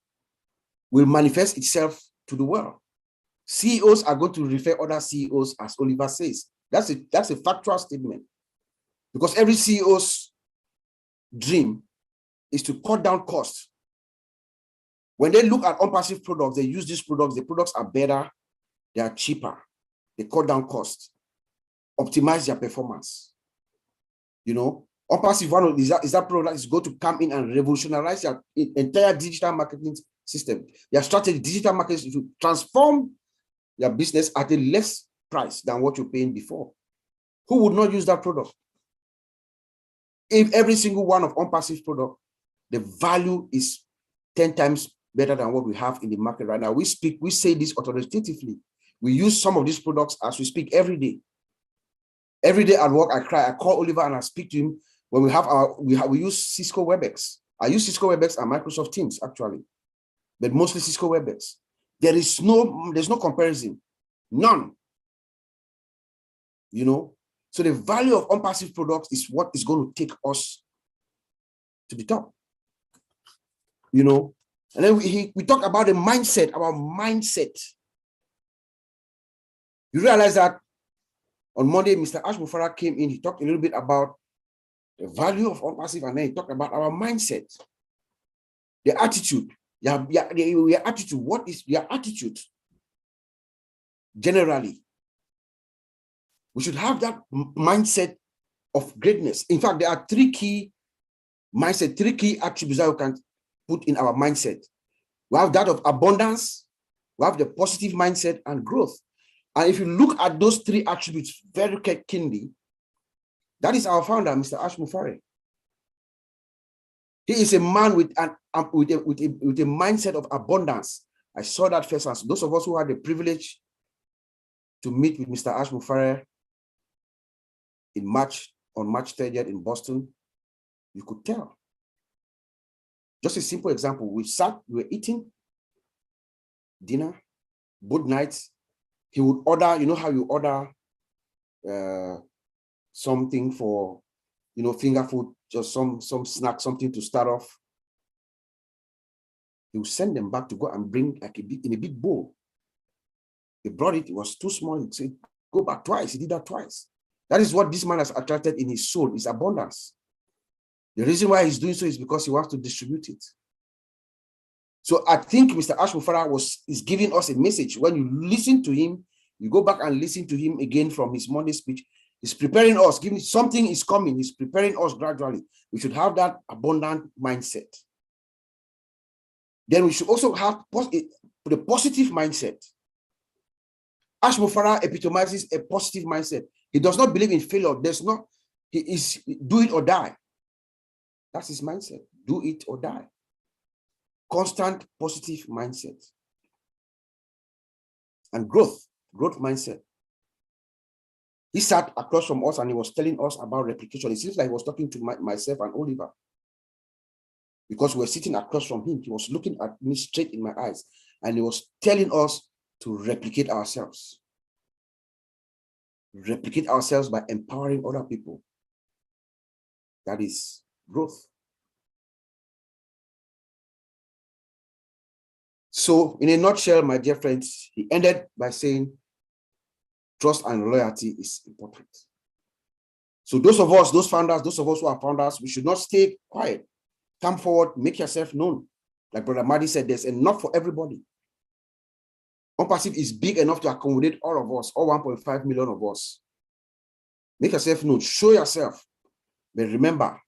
will manifest itself to the world. CEOs are going to refer other CEOs, as Oliver says. That's a factual statement. Because every CEO's dream is to cut down costs. When they look at OnPassive products, they use these products, the products are better, they are cheaper, they cut down costs, optimize their performance. You know, OnPassive one is that product is going to come in and revolutionize your entire digital marketing system. Their strategy, digital marketing, to transform your business at a less price than what you're paying before. Who would not use that product? If every single one of OnPassive product, the value is 10 times better than what we have in the market right now. We say this authoritatively. We use some of these products as we speak every day. Every day at work, I call Oliver and I speak to him. When we use Cisco WebEx. I use Cisco WebEx and Microsoft Teams actually, but mostly Cisco WebEx. There's no comparison, none. You know, so the value of OnPassive products is what is going to take us to the top. You know, and then we talk about the mindset, our mindset. You realize that on Monday, Mr. Ash Mufara came in, he talked a little bit about the value of passive, and then he talked about our mindset, the attitude. Your attitude. What is your attitude? Generally, we should have that mindset of greatness. In fact, there are three key attributes that we can put in our mindset. We have that of abundance, we have the positive mindset, and growth. And if you look at those three attributes very keenly, that is our founder, Mr. Ash Mufara. He is a man with a mindset of abundance. I saw that first. As those of us who had the privilege to meet with Mr. Ash Mufara on March 30th in Boston, you could tell. Just a simple example. We were eating dinner, both nights. He would order, you know how you order something for, you know, finger food, just some snack, something to start off. He would send them back to go and bring like in a big bowl. He brought it, it was too small. He said, go back twice. He did that twice. That is what this man has attracted in his soul, his abundance. The reason why he's doing so is because he wants to distribute it. So I think Mr. Ash Mufara is giving us a message. When you listen to him, you go back and listen to him again from his Monday speech. He's preparing us, giving something is coming. He's preparing us gradually. We should have that abundant mindset. Then we should also have the positive mindset. Ash Mufara epitomizes a positive mindset. He does not believe in failure. He is do it or die. That's his mindset. Do it or die. Constant positive mindset. And growth mindset. He sat across from us and he was telling us about replication. It seems like he was talking to myself and Oliver. Because we were sitting across from him. He was looking at me straight in my eyes and he was telling us to replicate ourselves. Replicate ourselves by empowering other people. That is growth. So in a nutshell, my dear friends, he ended by saying, trust and loyalty is important. So those of us, those founders, those of us who are founders, we should not stay quiet. Come forward, make yourself known. Like Brother Madi said, there's enough for everybody. OwnPassive is big enough to accommodate all of us, all 1.5 million of us. Make yourself known, show yourself. But remember,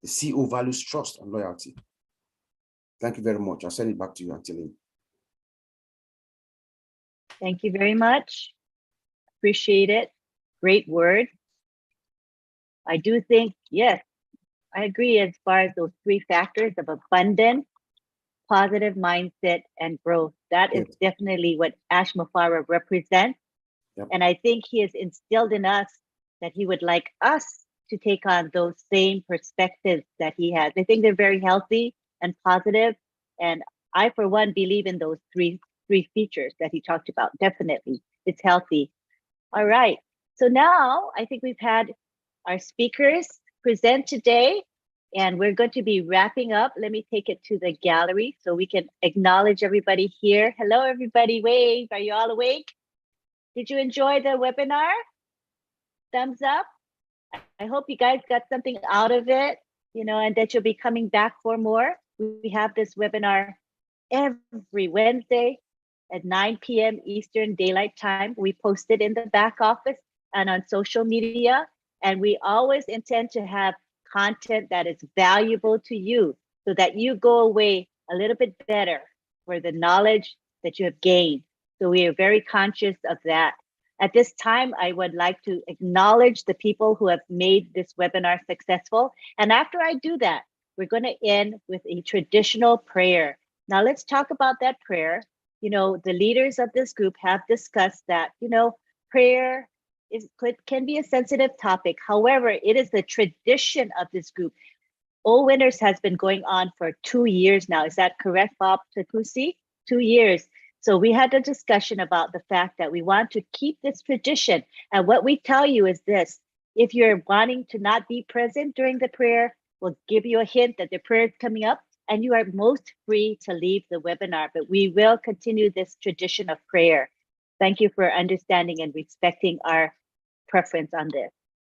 the CEO values trust and loyalty. Thank you very much. I'll send it back to you, Auntie Lynn. Thank you very much. Appreciate it. Great word. I do think, yes, I agree as far as those three factors of abundance, positive mindset, and growth. That is definitely what Ash Mufara represents. Yep. And I think he has instilled in us that he would like us to take on those same perspectives that he has. I think they're very healthy and positive. And I, for one, believe in those three features that he talked about. Definitely, it's healthy. All right. So now I think we've had our speakers present today, and we're going to be wrapping up. Let me take it to the gallery so we can acknowledge everybody here. Hello, everybody. Wave. Are you all awake? Did you enjoy the webinar? Thumbs up. I hope you guys got something out of it, you know, and that you'll be coming back for more. We have this webinar every Wednesday at 9 p.m. Eastern Daylight Time. We post it in the back office and on social media. And we always intend to have content that is valuable to you so that you go away a little bit better for the knowledge that you have gained. So we are very conscious of that. At this time, I would like to acknowledge the people who have made this webinar successful. And after I do that, we're going to end with a traditional prayer. Now let's talk about that prayer. You know, the leaders of this group have discussed that, you know, prayer can be a sensitive topic. However, it is the tradition of this group. OWinners has been going on for 2 years now. Is that correct, Bob Takusi? 2 years. So we had a discussion about the fact that we want to keep this tradition. And what we tell you is this: if you're wanting to not be present during the prayer, will give you a hint that the prayer is coming up, and you are most free to leave the webinar, but we will continue this tradition of prayer. Thank you for understanding and respecting our preference on this.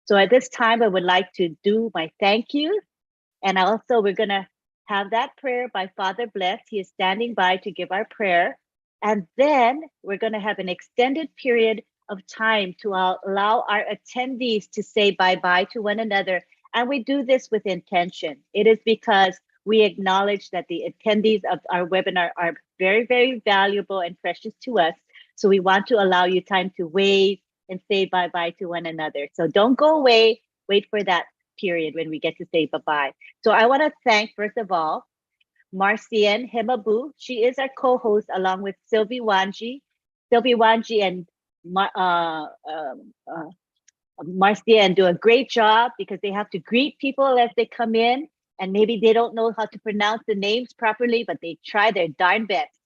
So at this time, I would like to do my thank you. And also we're gonna have that prayer by Father Bless. He is standing by to give our prayer. And then we're gonna have an extended period of time to allow our attendees to say bye-bye to one another. And we do this with intention. It is because we acknowledge that the attendees of our webinar are very, very valuable and precious to us. So we want to allow you time to wave and say bye-bye to one another. So don't go away, wait for that period when we get to say bye-bye. So I wanna thank, first of all, Marcienne Himabu. She is our co-host along with Sylvie Wanji. Sylvie Wanji and Marcienne do a great job because they have to greet people as they come in, and maybe they don't know how to pronounce the names properly, but they try their darn best.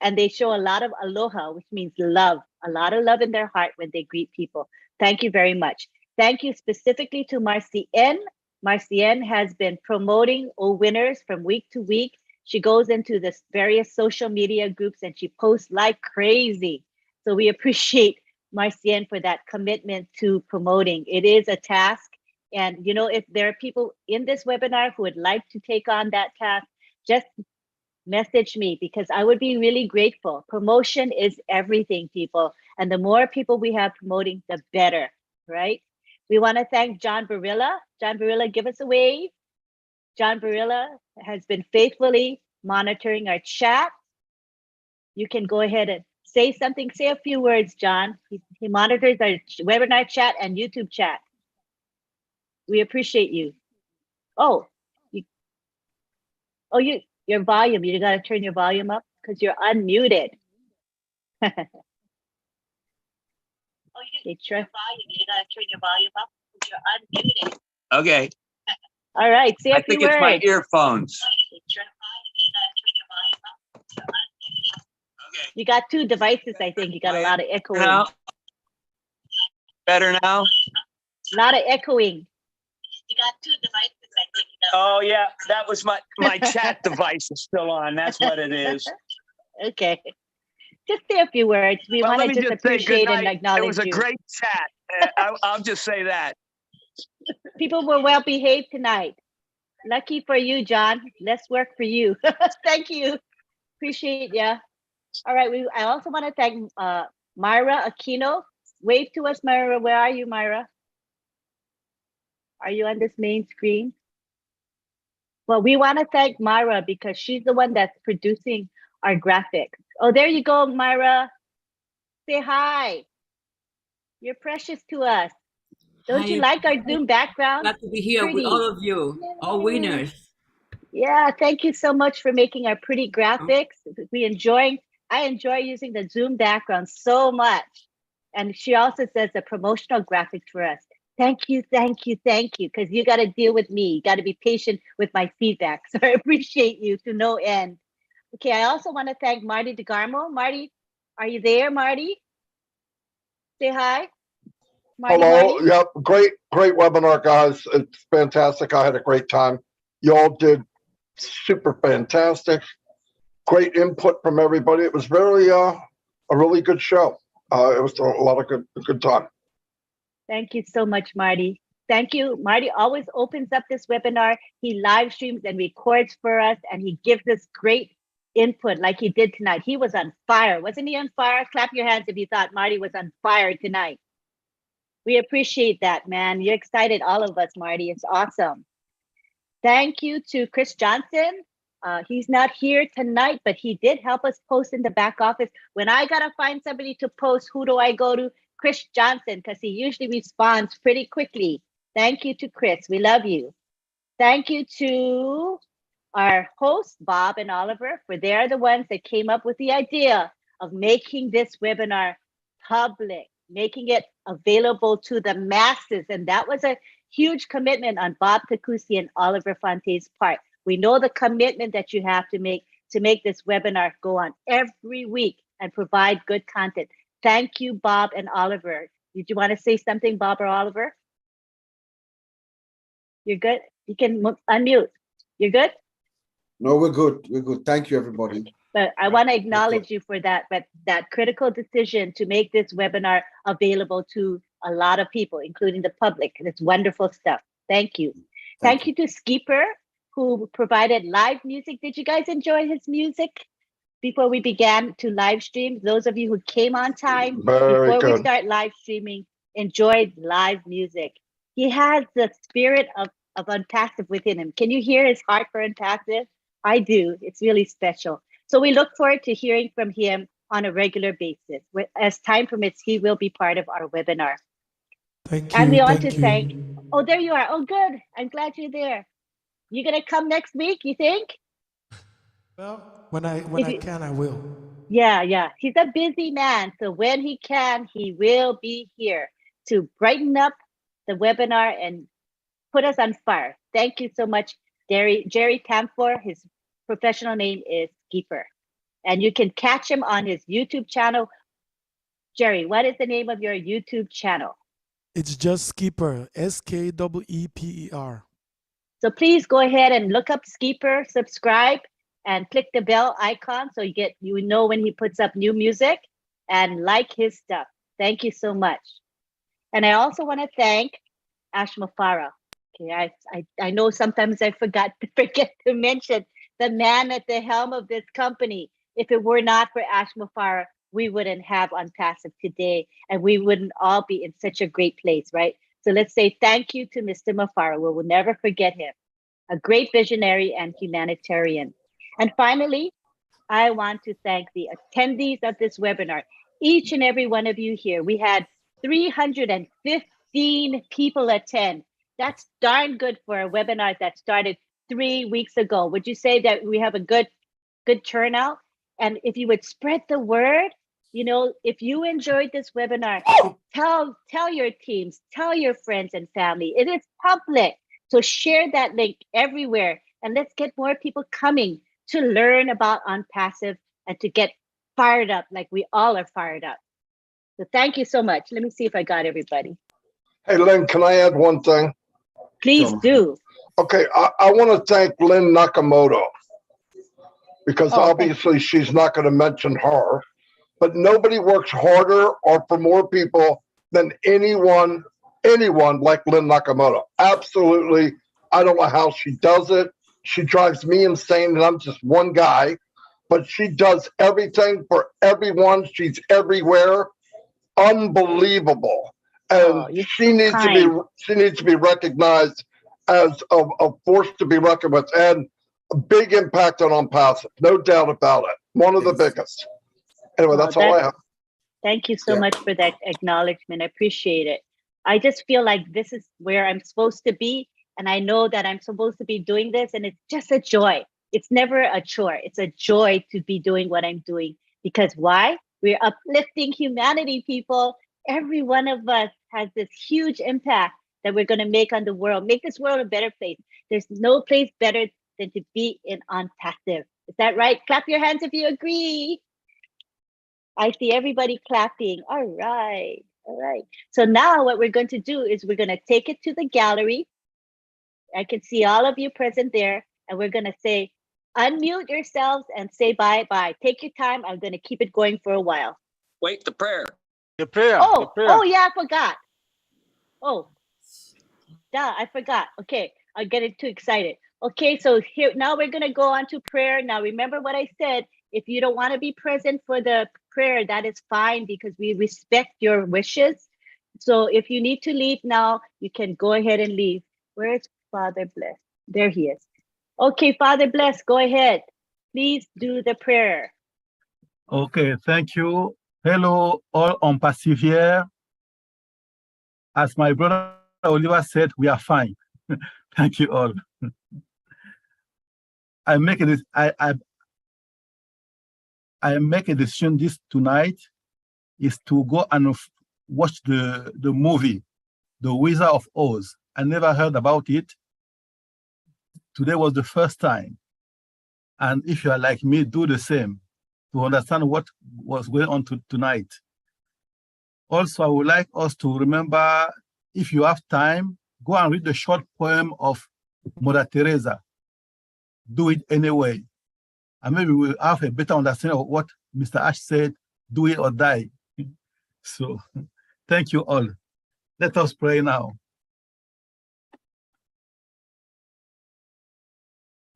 And they show a lot of aloha, which means love, a lot of love in their heart when they greet people. Thank you very much. Thank you specifically to Marcienne. Marcienne has been promoting OWinners from week to week. She goes into the various social media groups and she posts like crazy. So we appreciate Marcienne for that commitment to promoting. It is a task. And you know, if there are people in this webinar who would like to take on that task, just message me because I would be really grateful. Promotion is everything, people. And the more people we have promoting, the better, right? We want to thank John Barilla. John Barilla, give us a wave. John Barilla has been faithfully monitoring our chat. You can go ahead and say something, say a few words, John. He monitors our webinar chat and YouTube chat. We appreciate you. Your volume, you gotta turn your volume up because you're unmuted. Okay, Okay. All right, say a I few think it's my words. earphones. You got two devices, I think. You got a lot of echoing. Now? Better now? A lot of echoing. You got two devices, I think. Oh yeah, that was my chat device is still on. That's what it is. Okay. Just say a few words. We Well, want let to me just just say appreciate good and night. acknowledge It was a you. great chat. I'll just say that. People were well behaved tonight. Lucky for you, John. Less work for you. Thank you. Appreciate ya. All right. I also want to thank Myra Aquino. Wave to us, Myra. Where are you, Myra? Are you on this main screen? Well, we want to thank Myra because she's the one that's producing our graphics. Oh, there you go, Myra. Say hi. You're precious to us. Don't you like our Zoom background? Glad to be here with all of you, all winners. Yeah, thank you so much for making our pretty graphics. I enjoy using the Zoom background so much. And she also says the promotional graphics for us. Thank you, because you got to deal with me. You got to be patient with my feedback. So I appreciate you to no end. Okay, I also want to thank Marty DeGarmo. Marty, are you there, Marty? Say hi. Marty, Hello. Marty? Yep. Great webinar, guys. It's fantastic. I had a great time. Y'all did super fantastic. Great input from everybody. It was very a really good show. It was a lot of good time. Thank you so much, Marty. Thank you. Marty always opens up this webinar. He live streams and records for us, and he gives us great input like he did tonight. He was on fire. Wasn't he on fire? Clap your hands if you thought Marty was on fire tonight. We appreciate that, man. You're excited, all of us, Marty. It's awesome. Thank you to Chris Johnson. He's not here tonight, but he did help us post in the back office. When I gotta find somebody to post, who do I go to? Chris Johnson, because he usually responds pretty quickly. Thank you to Chris. We love you. Thank you to our hosts, Bob and Oliver, for they're the ones that came up with the idea of making this webinar public, making it available to the masses. And that was a huge commitment on Bob Takusi and Oliver Fonte's part. We know the commitment that you have to make this webinar go on every week and provide good content. Thank you, Bob and Oliver. Did you want to say something, Bob or Oliver? You're good? You can unmute. You're good? No, we're good. We're good. Thank you, everybody. But I want to acknowledge you for that, but that critical decision to make this webinar available to a lot of people, including the public. It's wonderful stuff. Thank you. Thank you to Skipper, who provided live music. Did you guys enjoy his music before we began to live stream? Those of you who came on time before we start live streaming, enjoyed live music. He has the spirit of Unpassive within him. Can you hear his heart for Unpassive? I do. It's really special. So we look forward to hearing from him on a regular basis. As time permits, he will be part of our webinar. Thank you. And we want to thank, oh, there you are. Oh, good. I'm glad you're there. You're going to come next week, you think? Well, when I can, I will. Yeah. He's a busy man. So when he can, he will be here to brighten up the webinar and put us on fire. Thank you so much, Jerry Camphor. His professional name is Skipper. And you can catch him on his YouTube channel. Jerry, what is the name of your YouTube channel? It's just Skipper, SKEEPER. So please go ahead and look up Skipper, subscribe, and click the bell icon so you know when he puts up new music, and like his stuff. Thank you so much. And I also want to thank Ashma Farah. Okay, I know sometimes I forget to mention the man at the helm of this company. If it were not for Ashma Farah, we wouldn't have Unpassive today, and we wouldn't all be in such a great place, right? So let's say thank you to Mr. Mafara. We will never forget him. A great visionary and humanitarian. And finally, I want to thank the attendees of this webinar. Each and every one of you here. We had 315 people attend. That's darn good for a webinar that started 3 weeks ago. Would you say that we have a good turnout? And if you would spread the word, you know, if you enjoyed this webinar, tell your teams, tell your friends and family. It is public. So share that link everywhere, and let's get more people coming to learn about Unpassive and to get fired up like we all are fired up. So thank you so much. Let me see if I got everybody. Hey, Lynn, can I add one thing? Please do. Okay, I want to thank Lynn Nakamoto, because obviously she's not going to mention her, but nobody works harder or for more people than anyone like Lynn Nakamoto. Absolutely. I don't know how she does it. She drives me insane, and I'm just one guy, but she does everything for everyone. She's everywhere. Unbelievable. And she needs to be recognized as a force to be reckoned with, and a big impact on Unpassive, no doubt about it. One of the biggest. Anyway, that's all I have. Thank you so much for that acknowledgement. I appreciate it. I just feel like this is where I'm supposed to be, and I know that I'm supposed to be doing this, and it's just a joy. It's never a chore. It's a joy to be doing what I'm doing. Because why? We're uplifting humanity, people. Every one of us has this huge impact that we're going to make on the world, make this world a better place. There's no place better than to be in Unpassive. Is that right? Clap your hands if you agree. I see everybody clapping. All right. So now what we're going to do is we're going to take it to the gallery. I can see all of you present there, and we're going to say, unmute yourselves and say bye-bye. Take your time. I'm going to keep it going for a while. Wait, the prayer. The prayer. Oh, yeah, I forgot. Oh, duh, I forgot. Okay, I'm getting too excited. Okay, so here now we're gonna go on to prayer. Now remember what I said. If you don't want to be present for the prayer, that is fine, because we respect your wishes. So if you need to leave now, you can go ahead and leave. Where's Father Bless? There he is. Okay, Father Bless, go ahead. Please do the prayer. Okay, thank you. Hello, all Unpassive here. As my brother Oliver said, we are fine. Thank you all. I make a decision this tonight is to go and watch the movie, The Wizard of Oz. I never heard about it. Today was the first time. And if you are like me, do the same to understand what was going on tonight. Also, I would like us to remember, if you have time, go and read the short poem of Mother Teresa. Do it anyway. And maybe we'll have a better understanding of what Mr. Ash said, do it or die. So thank you all. Let us pray now.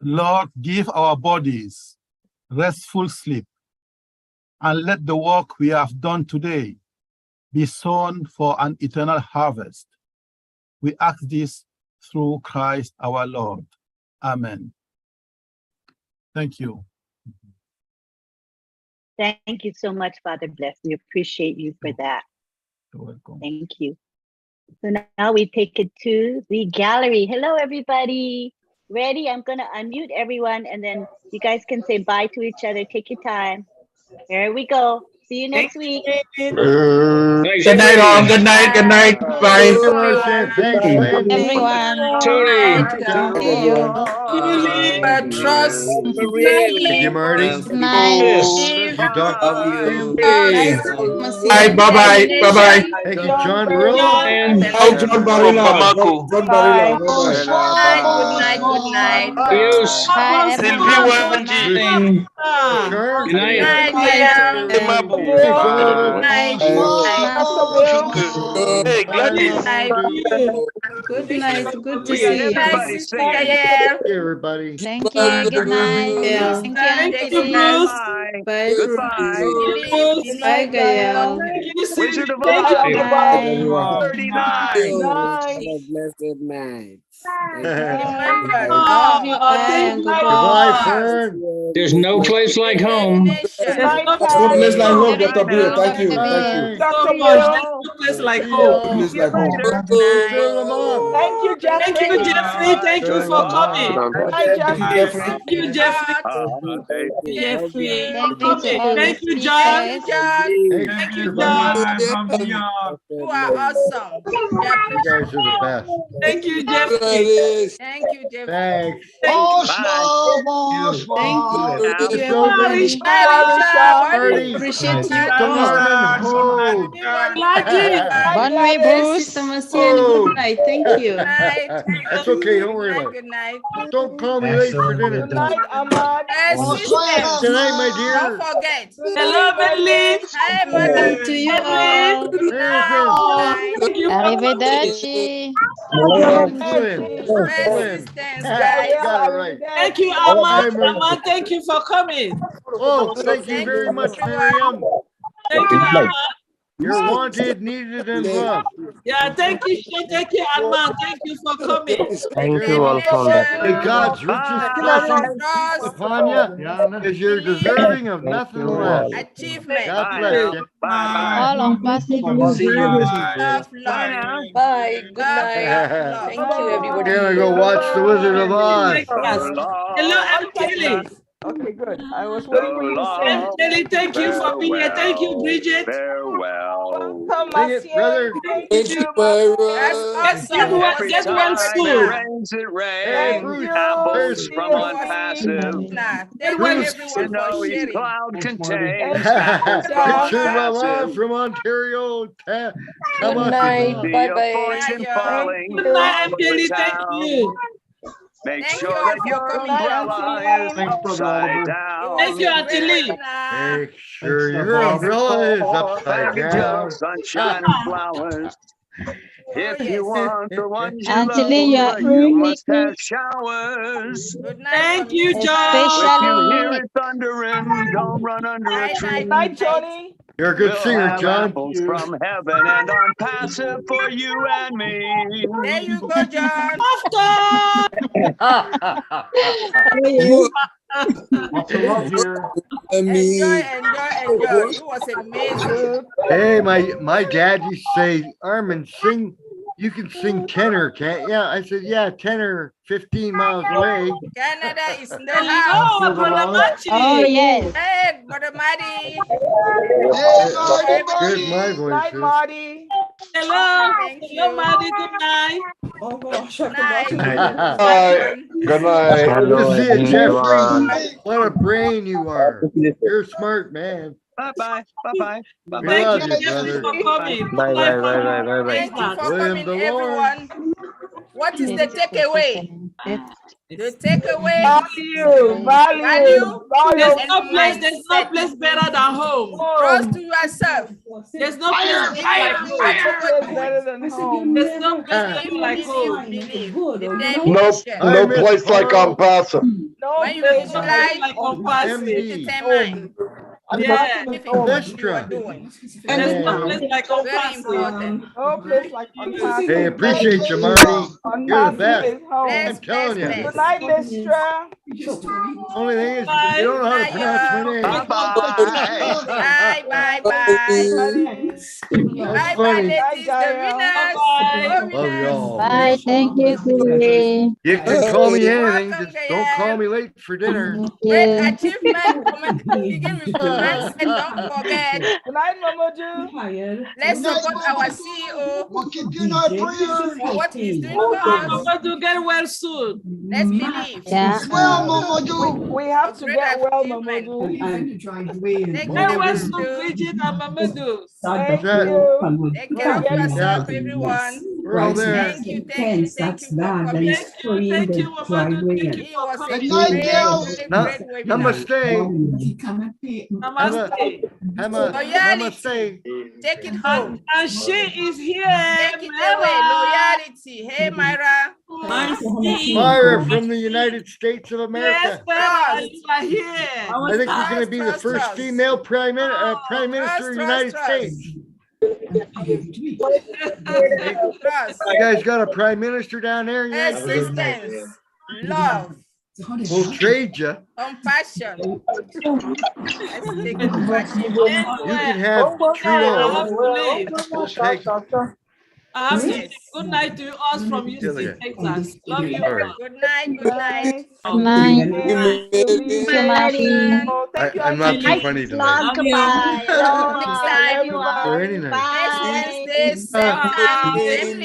Lord, give our bodies restful sleep, and let the work we have done today be sown for an eternal harvest. We ask this through Christ our Lord. Amen. Thank you. Thank you so much, Father Bless. We appreciate you for that. You're welcome. Thank you. So now we take it to the gallery. Hello, everybody. Ready? I'm going to unmute everyone, and then you guys can say bye to each other. Take your time. Here we go. See you next week. Good night, all. Good night. Good night. Bye. Thanks, Lynn. Everyone. Tony. See you. Trust. Thank you, Marty. Good night. Yes. Bye. Bye. Bye. Bye. Thank you, John Barilla. And Bye, John Barilla. John Barilla. Bye. Good night. adios. Bye, everyone. Good Sure. night. Hey, Gladys. Good night. Good to see you. Everybody say Everybody. Thank you. Good night. Yeah. Thank you, Auntie. bye. Bye. Goodbye. Bye, Gael. Wizard of Good Oz. night. 39. Have a blessed night. Love you all. And Goodbye, goodbye. Fern. There's no place like home. There's no place like home, Dr. Bill. Thank you. Thank you. Dr. Bill. Place like home. Place like home. Mr. Lamont. Thank you, Jeffrey. Thank you, Jeffrey. Thank you for coming. Hi, Thank you, Jeffrey. Jeffrey. Thank you, Jeffrey. Thank Jeffrey. you to all Thank the you, John. speakers. Thank you, John. everybody. You are awesome. We You appreciate guys are the best. Thank you, Jeffrey. Thank you, Jeff. Thanks. Thank you. Mr. Everybody. Owen. Marty. Appreciate you Mr. all. Norman. Ho. Bonne nuit, Bruce. Sister Masian, good night. Thank you. That's okay. Don't worry about it. Good night. Just don't call me late for dinner. Good night, Ahmad. Good night, my dear. Don't forget. Hello, Madeline. Hi, Mother. To you all. Thank you. Arrivederci. Persistence, guys. Got it right. Thank you, Ahmad. Ahmad, thank you for coming. Oh, thank you very much, Miriam. Thank you, Ahmad. You're wanted, needed, and loved. Yeah, thank you, Shay. Thank you, Ahmad. Thank you for coming. Thank you all from May God's richest blessings upon you, because you're deserving of nothing less. Achievement. God bless you. All on passive. Love, love. Bye. Good night. Thank you, everybody. We're gonna go watch The Wizard of Oz. Hello, I'm Kelly. Okay, good. I was waiting for you to say. Kelly, thank you for being here. Thank you, Bridget. Farewell. Come, Sing it, brother. Thank you, That's awesome. Get one It school. rains, it Hey, rains. Bruce. Apples Hey, from unpassive. Thank Bruce. you, You everyone, know for he's sharing. cloud contained. Thank Apples you. from Picture my love unpassive. from Ontario. Good Come night. on. See Bye your bye. fortune Bye, falling Good night, all over Kelly. Thank town. you. Make Thank sure you all that for your coming. umbrella is Thanks, Brother upside Oliver. down. Thank you, Auntie Lee. Make sure your umbrella is upside Package of down. sunshine and flowers. If you want the ones you Auntie Lee, you are love, you must unique. have showers. Good night. Thank you, If John. you hear Especially it thundering, don't run under a tree. Good night, Tony. You're a good We'll singer, have John. apples from heaven and unpassive for you and me. There you go, John. Lots of love here. Enjoy. It was amazing. Hey, my dad used to say, Armin, sing. You can sing tenor, can't you? I said, yeah, tenor 15 miles away. Canada is in the Hello, house. Brother Machi. oh yes. Hey, Brother Marty. Here's my Good night, voices. Marty. Hello. Thank Hello, you. Marty. Good night. Oh gosh, I Good night. forgot to Night. Good night. Good to see you, Jeffrey. What a brain you are. You're a smart man. Bye-bye. Bye-bye. We Bye-bye. love Thank you, you, Jeffrey, brother. for coming. Bye, bye, bye, bye, bye, bye. Thank you for William coming, DeLore. everyone. What is the takeaway? The takeaway Value. there's no place better than home. Trust to yourself. There's no place like home. Better than home. There's no place like home. No place like on passive. When you visualize, Like on passive. determine Yeah. what you are doing. And there's no place like on Very passive. important. No place like on passive. Hey, appreciate you, Marty. On You're the passive best. is home. Bless, I'm telling bless, you. Good bless. night, Mistra. Only thing is, you don't know how to pronounce my name. Bye. Bye, bye, bye. Bye, bye, funny. ladies, the winners. Bye. Love y'all. Bye. Thank you, Kuri. You can call me You're anything, welcome, just don't call me late for dinner. Great Yeah. achievement. Begin with comments and don't forget. Good night, Mama Ju. Let's support our CEO for what he's doing for us. Mama do get well soon. Let's believe. Yeah. We have to Great get well, achievement. Mama Ju. Thank you, Get well the soon, winners. Bridget and Mama do. Thank that? you. Take care of yourself, everyone. We're all there. Thank you for coming. Thank you, Mama do. Thank you for It was a coming. great webinar. Namaste. Namaste. Namaste. Take it home. And she is here. Take it away. Loyalty. Hey, Myra. Myra from the United States of Yes, America. Myra, you are here. I think you're going to be the first female prime minister of the United States. Trust. You guys got a prime minister down there? Yeah. Persistence. Love. We'll trade you. Compassion. Let's take compassion. You can have Trudeau. We'll take it. I have to say good night to us from Houston, Texas. Love you. All Good night. Good night. Good night. I'm not too funny tonight. Next time. Or any night. Next Wednesday, same time, same link.